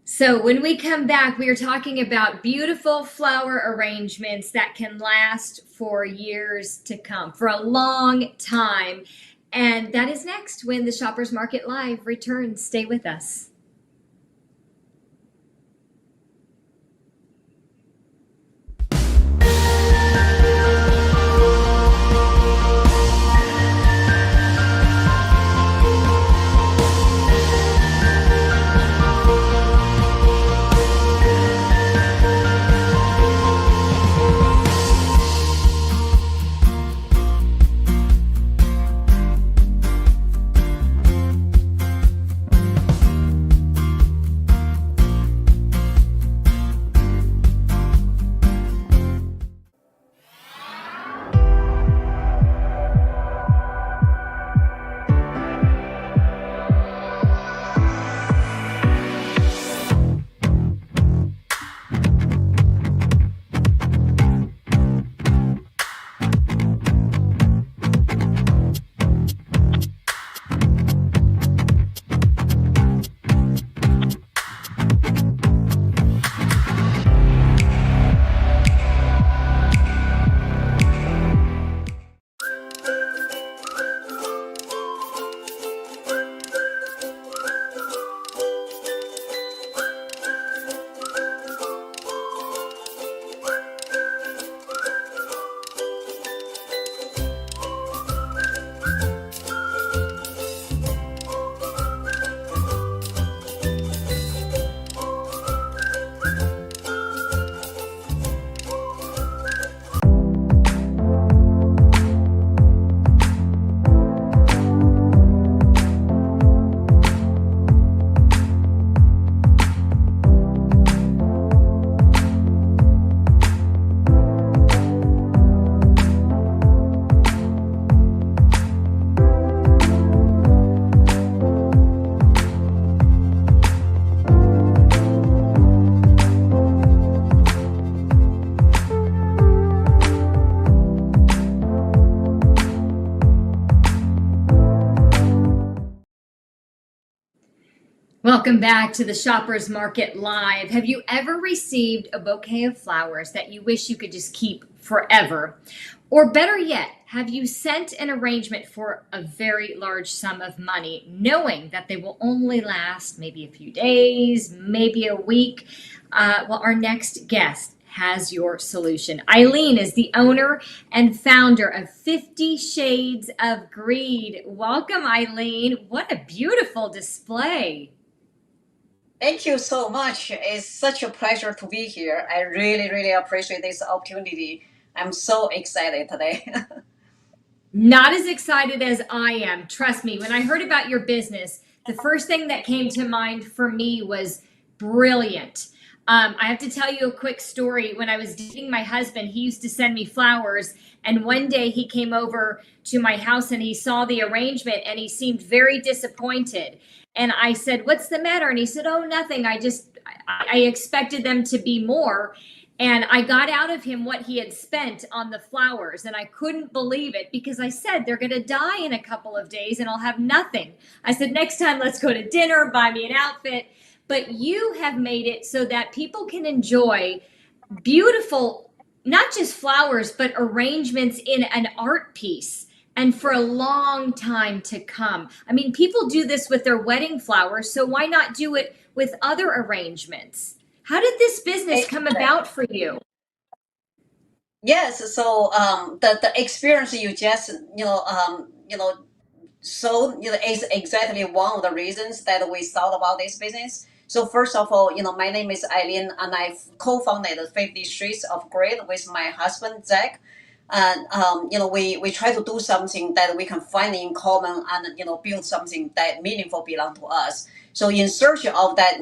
So when we come back, we are talking about beautiful flower arrangements that can last for years to come, for a long time. And that is next when the Shoppers Market Live returns. Stay with us. Welcome back to the Shoppers Market Live. Have you ever received a bouquet of flowers that you wish you could just keep forever? Or better yet, have you sent an arrangement for a very large sum of money, knowing that they will only last maybe a few days, maybe a week? Well, our next guest has your solution. Eileen is the owner and founder of 50 Shades of Greed. Welcome, Eileen. What a beautiful display. Thank you so much. It's such a pleasure to be here. I really, really appreciate this opportunity. I'm so excited today. Not as excited as I am. Trust me, when I heard about your business, the first thing that came to mind for me was brilliant. I have to tell you a quick story. When I was dating my husband, he used to send me flowers. And one day he came over to my house and he saw the arrangement and he seemed very disappointed. And I said, "What's the matter?" And he said, "Oh, nothing. I expected them to be more." And I got out of him what he had spent on the flowers. And I couldn't believe it because I said, "They're going to die in a couple of days and I'll have nothing." I said, "Next time, let's go to dinner, buy me an outfit." But you have made it so that people can enjoy beautiful, not just flowers, but arrangements in an art piece and for a long time to come. I mean, people do this with their wedding flowers, so why not do it with other arrangements? How did this business come about for you? Yes, so the experience you just so is exactly one of the reasons that we thought about this business. So first of all, my name is Eileen, and I co-founded 50 Streets of Grid with my husband Zach. And we try to do something that we can find in common, and build something that meaningful belong to us. So in search of that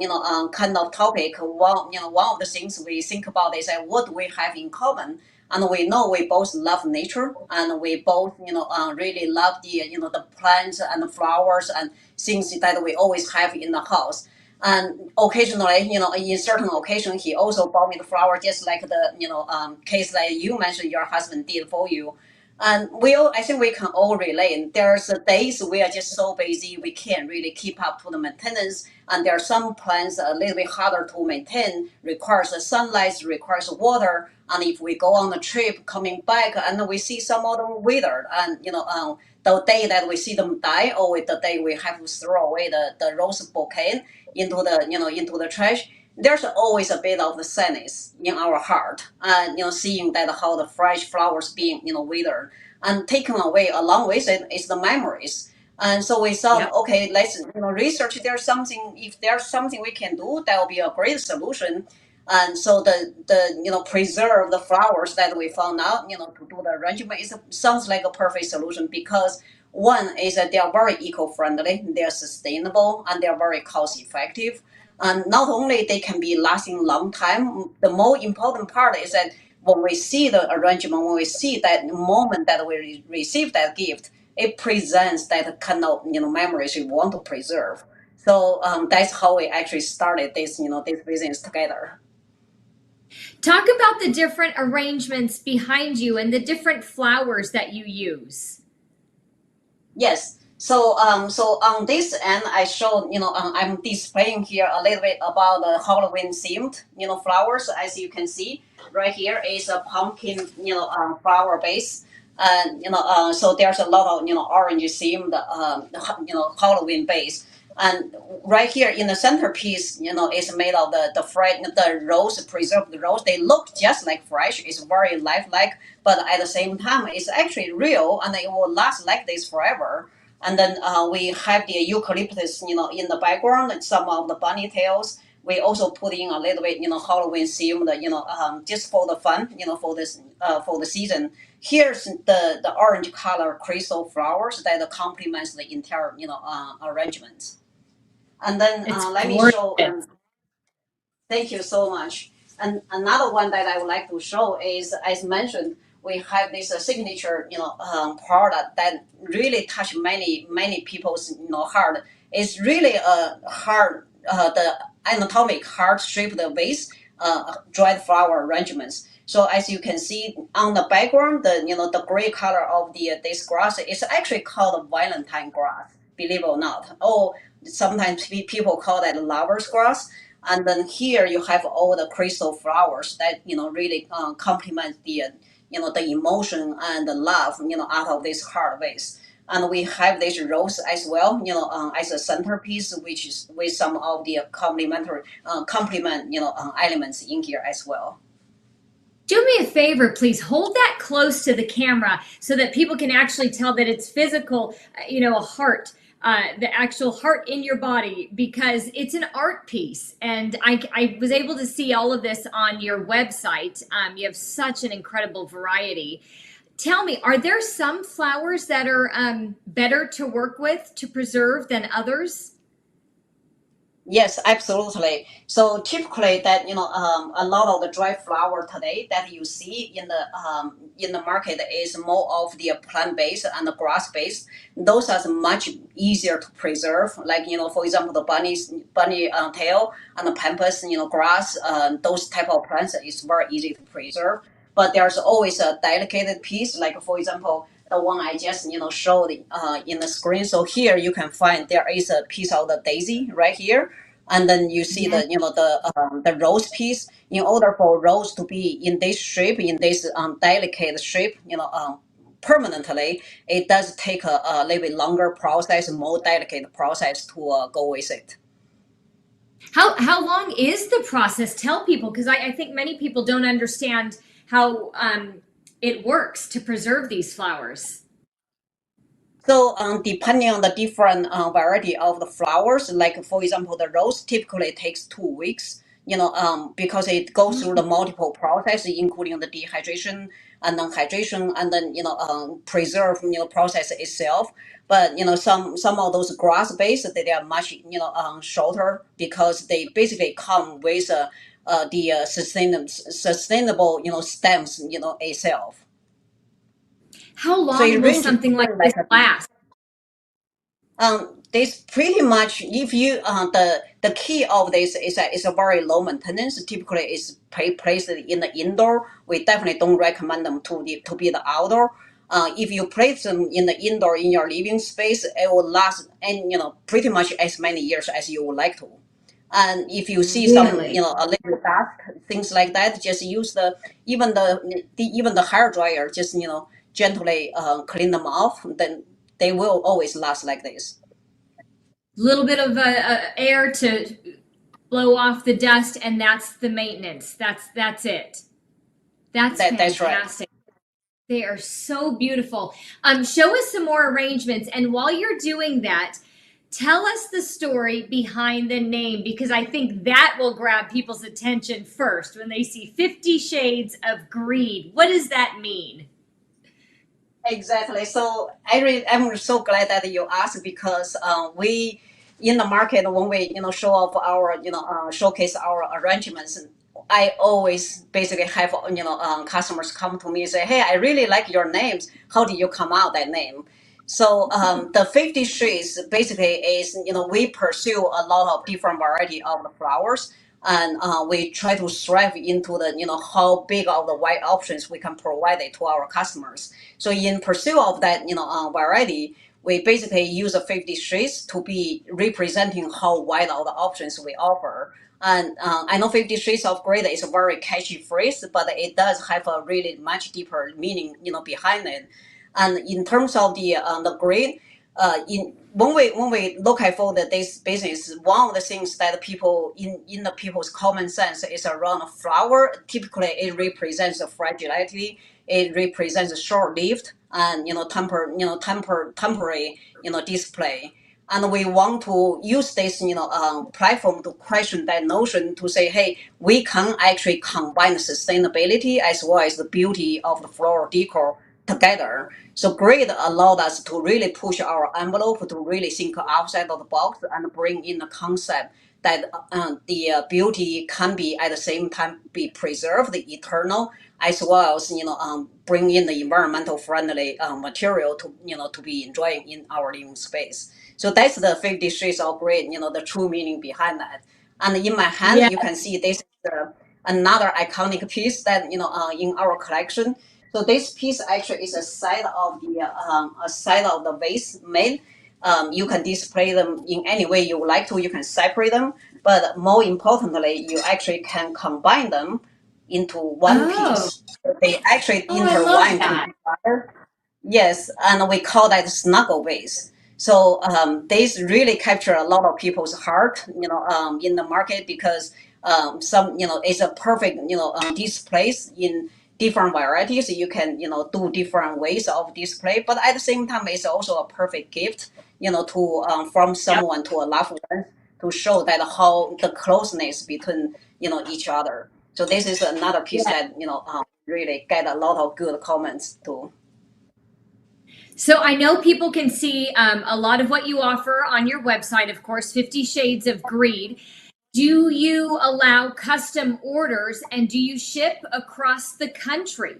kind of topic, one of the things we think about is that what do we have in common. And we know we both love nature, and we both really love the plants and the flowers and things that we always have in the house. And occasionally, in certain occasions, he also bought me the flower, just like the case that you mentioned your husband did for you. And I think we can all relate. There's days we are just so busy we can't really keep up to the maintenance, and there are some plants a little bit harder to maintain, requires the sunlight, requires water. And if we go on a trip, coming back, and we see some of them withered, and the day that we see them die, or the day we have to throw away the rose bouquet into the trash, there's always a bit of the sadness in our heart, and seeing that how the fresh flowers being withered and taken away. Along with it is the memories. And so we thought, Yep. okay, let's research. There's something. If there's something we can do, that will be a great solution. And so the preserve the flowers that we found out to do the arrangement sounds like a perfect solution, because one is that they are very eco-friendly, they are sustainable, and they are very cost effective. And not only they can be lasting long time, the more important part is that when we see the arrangement, when we see that moment that we receive that gift, it presents that kind of memories we want to preserve. So that's how we actually started this this business together. Talk about the different arrangements behind you and the different flowers that you use. Yes. So on this end, I showed I'm displaying here a little bit about the Halloween themed flowers. As you can see, right here is a pumpkin flower base, and so there's a lot of orange themed Halloween base. And right here in the centerpiece, is made of the rose, preserved rose. They look just like fresh. It's very lifelike, but at the same time, it's actually real, and it will last like this forever. And then we have the eucalyptus, in the background, and some of the bunny tails. We also put in a little bit, Halloween themed, just for the fun, for this, for the season. Here's the orange color crystal flowers that complements the entire, arrangement. And then let me show. Thank you so much. And another one that I would like to show is, as mentioned, we have this signature, product that really touch many people's, heart. It's really a heart, the anatomic heart-shaped vase, dried flower arrangements. So as you can see on the background, the gray color of this grass is actually called Valentine grass. Believe it or not. Oh, sometimes people call that lover's grass. And then here you have all the crystal flowers that really complement the emotion and the love out of this heart vase. And we have this rose as well, as a centerpiece, which is with some of the complement elements in here as well. Do me a favor, please hold that close to the camera so that people can actually tell that it's physical, a heart, the actual heart in your body, because it's an art piece. And I was able to see all of this on your website. You have such an incredible variety. Tell me, are there some flowers that are better to work with, to preserve than others? Yes, absolutely. So typically, that a lot of the dry flower today that you see in the market is more of the plant based and the grass based. Those are much easier to preserve. Like for example, the bunny tail and the pampas, grass. Those type of plants is very easy to preserve. But there's always a delicate piece. Like for example, the one I just showed in the screen. So here you can find there is a piece of the daisy right here, and then you see Yeah. the rose piece. In order for rose to be in this shape, in this delicate shape, permanently, it does take a little bit longer process, more delicate process to go with it. How long is the process? Tell people, because I think many people don't understand how it works to preserve these flowers. So depending on the different variety of the flowers, like for example, the rose typically takes 2 weeks. Because it goes through the multiple process, including the dehydration and then hydration, and then preserve process itself. But some of those grass based, they are much shorter, because they basically come with the sustainable stems itself. How So it long will ranges something like from this like last? this pretty much, if you the key of this is that it's a very low maintenance. Typically, it's placed in the indoor. We definitely don't recommend them to be the outdoor. If you place them in the indoor in your living space, it will last, and pretty much as many years as you would like to. And if you see some Really? a little dust, things like that, just use even the hair dryer, just gently clean them off. Then they will always last like this. Little bit of air to blow off the dust, and that's the maintenance. That's it. That's That's right. fantastic. They are so beautiful. Show us some more arrangements, and while you're doing that, tell us the story behind the name, because I think that will grab people's attention first when they see 50 Shades of Greed. What does that mean? Exactly. So I'm so glad that you asked, because we in the market, when we show off our showcase our arrangements, I always basically have customers come to me and say, "Hey, I really like your names. How did you come out that name?" So the 50 shades basically is we pursue a lot of different variety of the flowers, and we try to strive into the how big of the wide options we can provide it to our customers. So in pursuit of that variety, we basically use the 50 shades to be representing how wide of the options we offer. And I know 50 Shades of Grey is a very catchy phrase, but it does have a really much deeper meaning, behind it. And in terms of the grade, in when we look at for this business, one of the things that people in the people's common sense is around a flower. Typically, it represents a fragility. It represents short-lived and temporary display. And we want to use this platform to question that notion, to say, hey, we can actually combine sustainability as well as the beauty of the floral decor together. So Grid allowed us to really push our envelope, to really think outside of the box and bring in the concept that the beauty can be at the same time be preserved, the eternal, as well as bring in the environmental friendly material to be enjoying in our living space. So that's the 50 Shades of Grey, the true meaning behind that. And in my hand, Yeah. you can see this is another iconic piece that in our collection. So this piece actually is a side of the vase made. You can display them in any way you would like to. You can separate them, but more importantly, you actually can combine them into one Oh. piece. So they actually Oh, I love intertwine that. together. Yes, and we call that snuggle vase. So these really capture a lot of people's heart, in the market, because some, it's a perfect, displays in different varieties. You can, do different ways of display, but at the same time, it's also a perfect gift, to from someone to a loved one, to show that how the closeness between, each other. So this is another piece that, really get a lot of good comments too. So I know people can see a lot of what you offer on your website, of course, 50 Shades of Greed. Do you allow custom orders and do you ship across the country?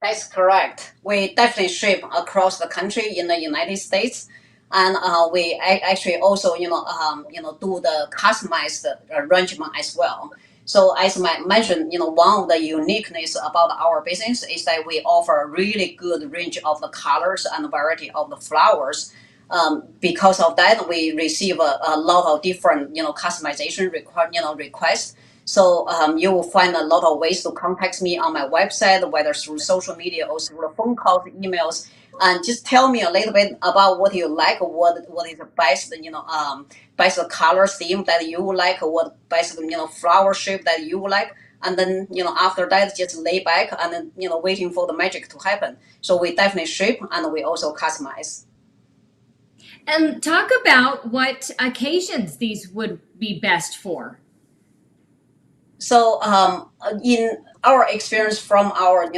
That's correct. We definitely ship across the country in the United States, and we actually also do the customized arrangement as well. So as I mentioned, one of the uniqueness about our business is that we offer a really good range of the colors and variety of the flowers. Because of that, we receive a lot of different customization requests. So you will find a lot of ways to contact me on my website, whether through social media or through the phone calls, emails, and just tell me a little bit about what you like, what is the best, best color theme that you would like, what best, flower shape that you would like. And then, after that, just lay back and then, waiting for the magic to happen. So we definitely ship and we also customize. And talk about what occasions these would be best for. So in our experience from our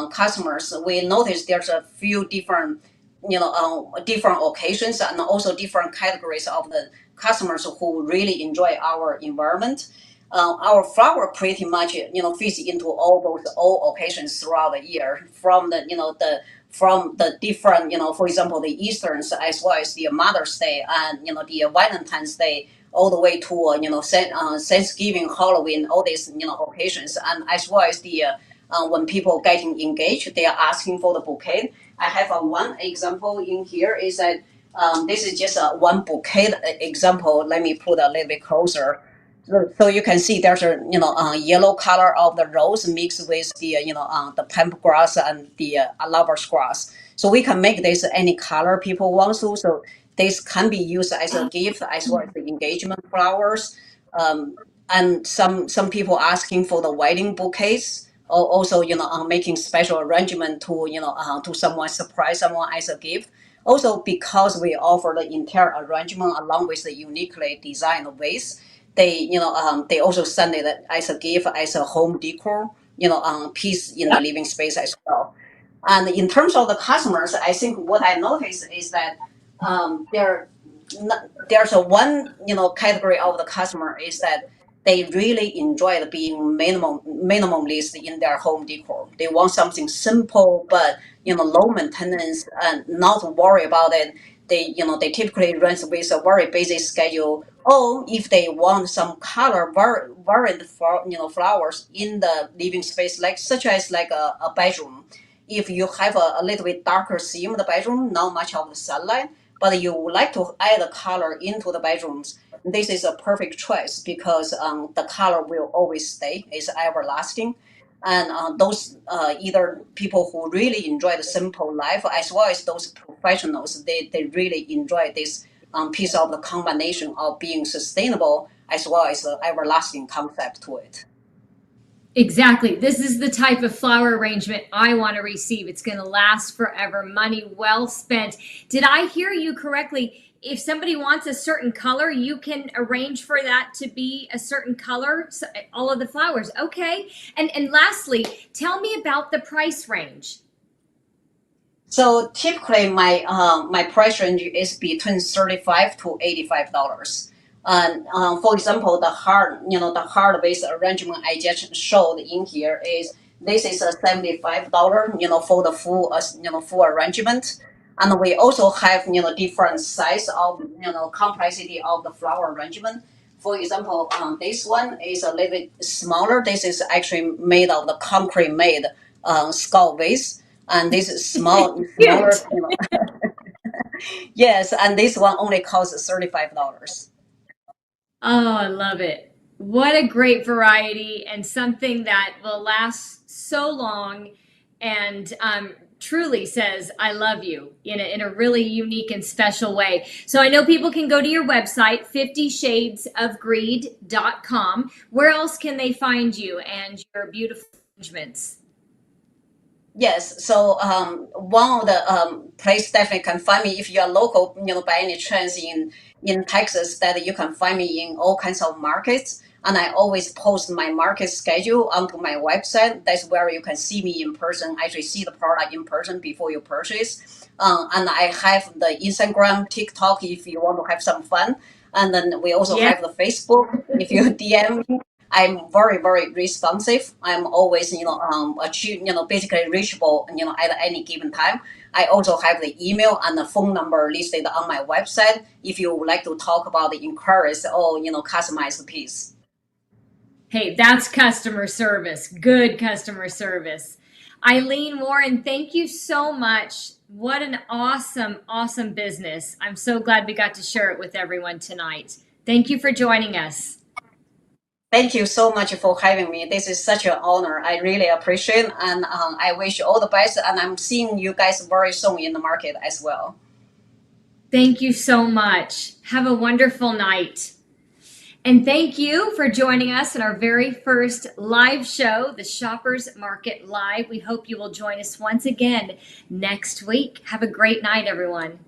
customers, we noticed there's a few different different occasions and also different categories of the customers who really enjoy our environment. Our flower pretty much fits into all occasions throughout the year, from the different for example the Easterns as well as the Mother's Day and the Valentine's Day, all the way to Thanksgiving, Halloween, all these occasions, and as well as the when people getting engaged, they are asking for the bouquet. I have one example in here is that this is just one bouquet example. Let me put a little bit closer. So you can see there's a yellow color of the rose mixed with the the pampas grass and the lover's grass. So we can make this any color people want to. So this can be used as a gift as well as the engagement flowers. And some people asking for the wedding bouquets. Or also making special arrangement to to someone, surprise someone as a gift. Also because we offer the entire arrangement along with the uniquely designed vase, they also send it as a gift, as a home decor, piece in the living space as well. And in terms of the customers, I think what I noticed is that there's a one category of the customer is that they really enjoy being minimalist in their home decor. They want something simple but low maintenance and not worry about it. They typically run with a very busy schedule. Or if they want some color variant for flowers in the living space, like such as like a bedroom. If you have a little bit darker theme in the bedroom, not much of the sunlight, but you would like to add a color into the bedrooms, this is a perfect choice because the color will always stay, is everlasting. And those either people who really enjoy the simple life as well as those professionals, they really enjoy this piece of the combination of being sustainable as well as the everlasting concept to it. Exactly. This is the type of flower arrangement I want to receive. It's going to last forever. Money well spent. Did I hear you correctly? If somebody wants a certain color, you can arrange for that to be a certain color, so all of the flowers. Okay. And lastly, tell me about the price range. So typically my price range is between $35 to $85. And for example, the hard base arrangement I just showed in here is this is a $75, for the full arrangement. And we also have different size of complexity of the flower arrangement. For example, this one is a little bit smaller. This is actually made of the concrete made skull vase, and this is smaller. Yes, and this one only costs $35. Oh, I love it. What a great variety and something that will last so long and truly says, I love you in a really unique and special way. So I know people can go to your website, 50shadesofgreed.com. Where else can they find you and your beautiful arrangements? Yes, so one of the place definitely can find me if you are local, by any chance in Texas, that you can find me in all kinds of markets. And I always post my market schedule onto my website. That's where you can see me in person, actually see the product in person before you purchase. And I have the Instagram, TikTok if you want to have some fun. And then we also have the Facebook. If you DM me, I'm very, very responsive. I'm always, basically reachable, at any given time. I also have the email and the phone number listed on my website if you would like to talk about the inquiries or, customize the piece. Hey, that's customer service. Good customer service. Eileen Warren, thank you so much. What an awesome, awesome business. I'm so glad we got to share it with everyone tonight. Thank you for joining us. Thank you so much for having me. This is such an honor. I really appreciate it. And I wish you all the best. And I'm seeing you guys very soon in the market as well. Thank you so much. Have a wonderful night. And thank you for joining us in our very first live show, the Shoppers Market Live. We hope you will join us once again next week. Have a great night, everyone.